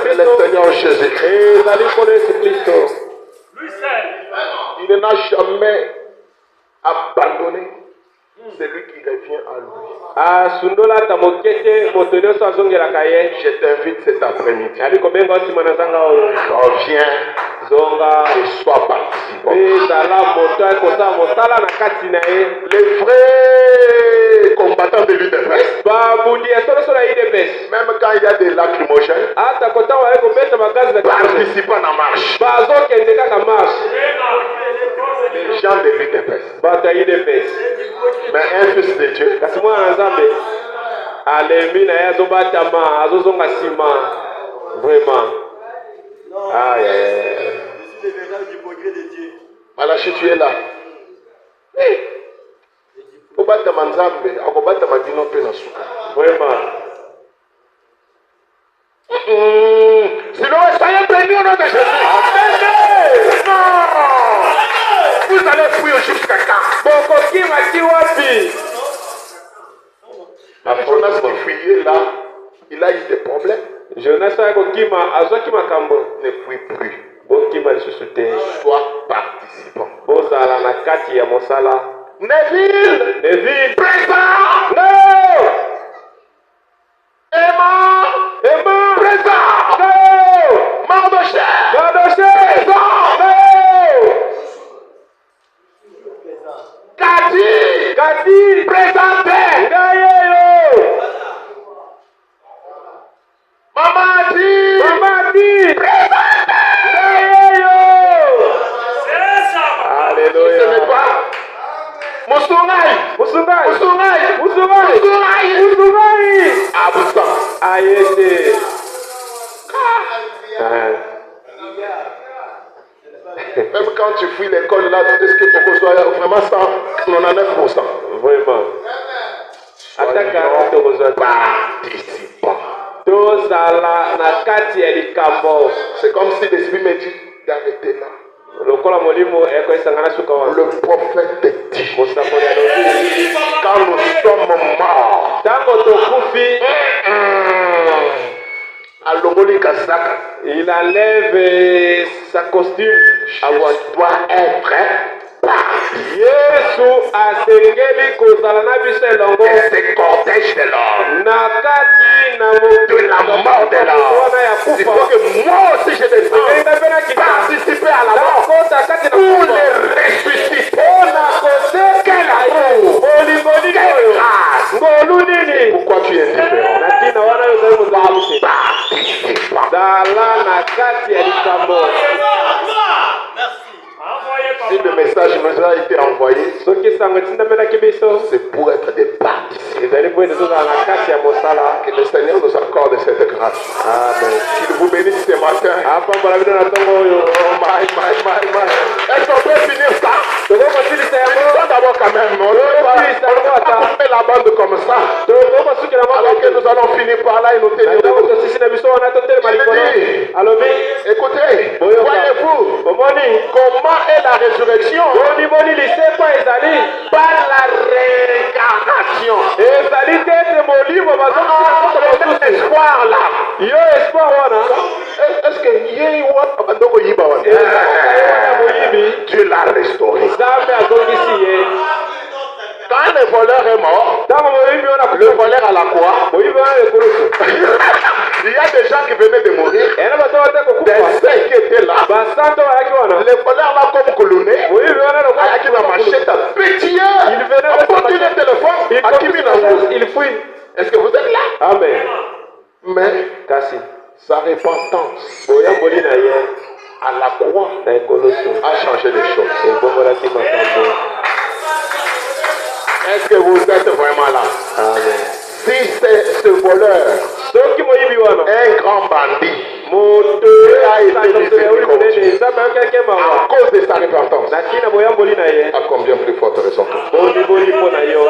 le Seigneur Jésus-Christ. Il n'a jamais abandonné celui qui revient à lui. Je t'invite cet après-midi. Reviens zonga et sois participant. ezala moto ekosala mosala na kati na ye. Les vrais combattants de l'UDPS, babundi ya soloso na UDPS même quand il y a des lacrymogènes, ata kotango bali kobeta magazi na participant en marche. bazokende kaka marshe. Les gens de l'UDPS. bato ya UDPS Mais un fils de Dieu, kasi mwana na nzambe alembi na ye azobatama azozonga nsima vraiment. Aïe, aïe, aïe. Je suis le véritable hypocrite de Dieu. Malachi, tu es là. Faut battre ma nzambe, akobata ma bino pe na suka. Vraiment. Sinon, soyez bénis au nom de Jésus. Amen. Non. Vous allez fuir jusqu'à quand? Bokokima ti wapi? Jonas qui fuyait là, il a eu des problèmes. Jonas akokima azwaki makambo. Ne fuis plus. Bokima lisusu te. Sois participant. Bozala na kati ya mosala. Neville, présent. No! Emma, présent. No! Mardoché, Badoshe! No! Kati, présenté. Ngayeyo! Mamadi, Présenté! Ngayeyo! Alléluia. Ce n'est pas Musungai! absent. Ayete. Même quand tu fuis l'école là, tu sais ce que pour soit vraiment 199%. Vraiment. Ataka tokozwa Participant. tozala na kati ya likambo. C'est comme si l'esprit me dit d'arrêter là. Lokola molimo ekoesangana suka wana. Le prophète dit, Mosakoli alobi quand nous sommes morts, tango tokufi alongoli kazaka, il enlève sa costume. doit être Yesu asengeli kozala na biso elongo et ce cortège de l'homme, na kati na de la mort de l'homme. Il faut que moi aussi je descends, participer à la mort pour les ressusciter. Quel amour, quelle grâce. Pourquoi tu es indifférent? Participant. zala na kati ya likambo. Si le message nous a été envoyé, Soki sango etindamelaki biso c'est pour être des participants. ezali po ete tozala na kati ya mosala. Que le Seigneur nous accorde cette grâce. Amen. Qu'il vous bénisse ce matin. apambola bino na ntongo oyo. Oh my. Est-ce qu'on peut finir ça? tokokosilisa yango Finissons d'abord quand même. On ne peut pas couper la bande comme ça. tokokosukela Alors que nous allons finir par là et nous tenir ntango debout. tosisi na biso wana totelema likolo. alobi Écoutez, Boyoka. voyez-vous omoni comment est la résurrection? omimoni lisekwa ezali Par la réincarnation. ezali te ete molimo Cet espoir là. yo espoir wana Est-ce que yé wa bandoko yiba wa? wana moyibi Dieu l'a restauré. nzambe azongisi ye. Quand le voleur est mort, ntango moyibi wana le voleur à la croix, moyibi wana ekulusu il y a des gens qui venaient de mourir, ena bato bate des kokufa saints qui étaient là. basanto bayaki wana Le voleur là comme colonné, moyibi wana ayaki na machette à pétiller. Il venait On avec sa continue le machette. téléphone, à qui mis la roue. il fuit. Est-ce que vous êtes là? Amen. Mais Kasi sa repentance boyamboli na ye à la croix na ekoloso a changé les choses. ebongolaki makambo. Est-ce que vous êtes vraiment là? Amen. Si c'est ce voleur, soki moyibi wana un grand bandit, moto a été monene miséricordieux nzambe ayokaki à mawa cause de sa repentance, na ntina boyamboli na ye à combien plus forte raison? boliboli mpo na yo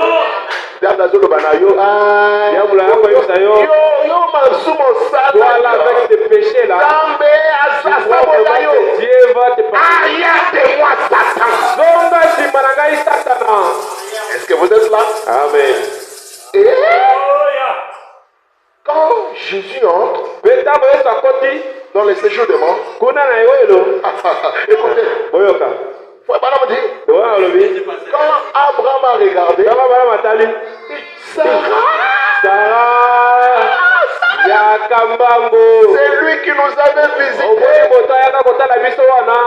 Diable azoloba na yo, diabolo akoyebisa yo yo masumo toi là sala avec tes péchés là Zambe tu crois asabola vraiment yo. que Dieu va te pardonner. Arrière de moi Satan. Zonga nsima na ngai satana. Est-ce que vous êtes là? Amen. Et quand Jésus entre Mpe ntango Yesu akoti dans le séjour de mort, kuna na ewelo écoutez, boyoka faut pas me dire, towana olobi quand Abraham a regardé, ntango bana matali Sara yakambambo c'est lui qui nous avait omoni visité. moto ayaka kotala biso wana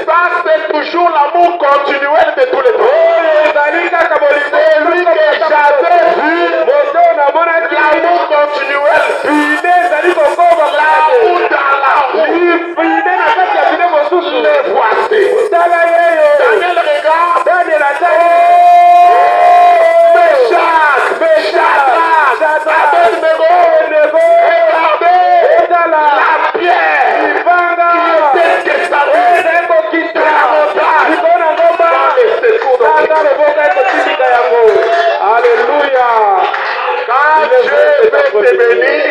Ça, c'est toujours l'amour continuel de tous les temps. Celui que j'avais vu, l'amour continuel, l'amour dans l'amour, le voici. Daniel regarde, Meshach, Abednego, regardez la pierre qui était descendue de la montagne dans les secours de Alléluia. Quand Dieu veut te bénir,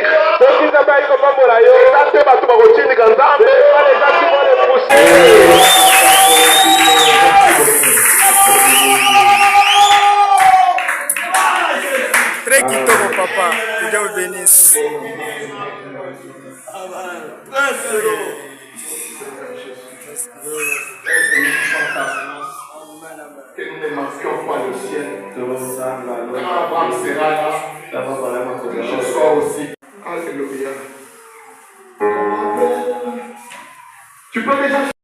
Très kitoko, papa. Que Dieu vous bénisse. que nous ne manquions pas le ciel. Quand Abraham sera là, que je sois aussi. Alléluia. Tu peux déjà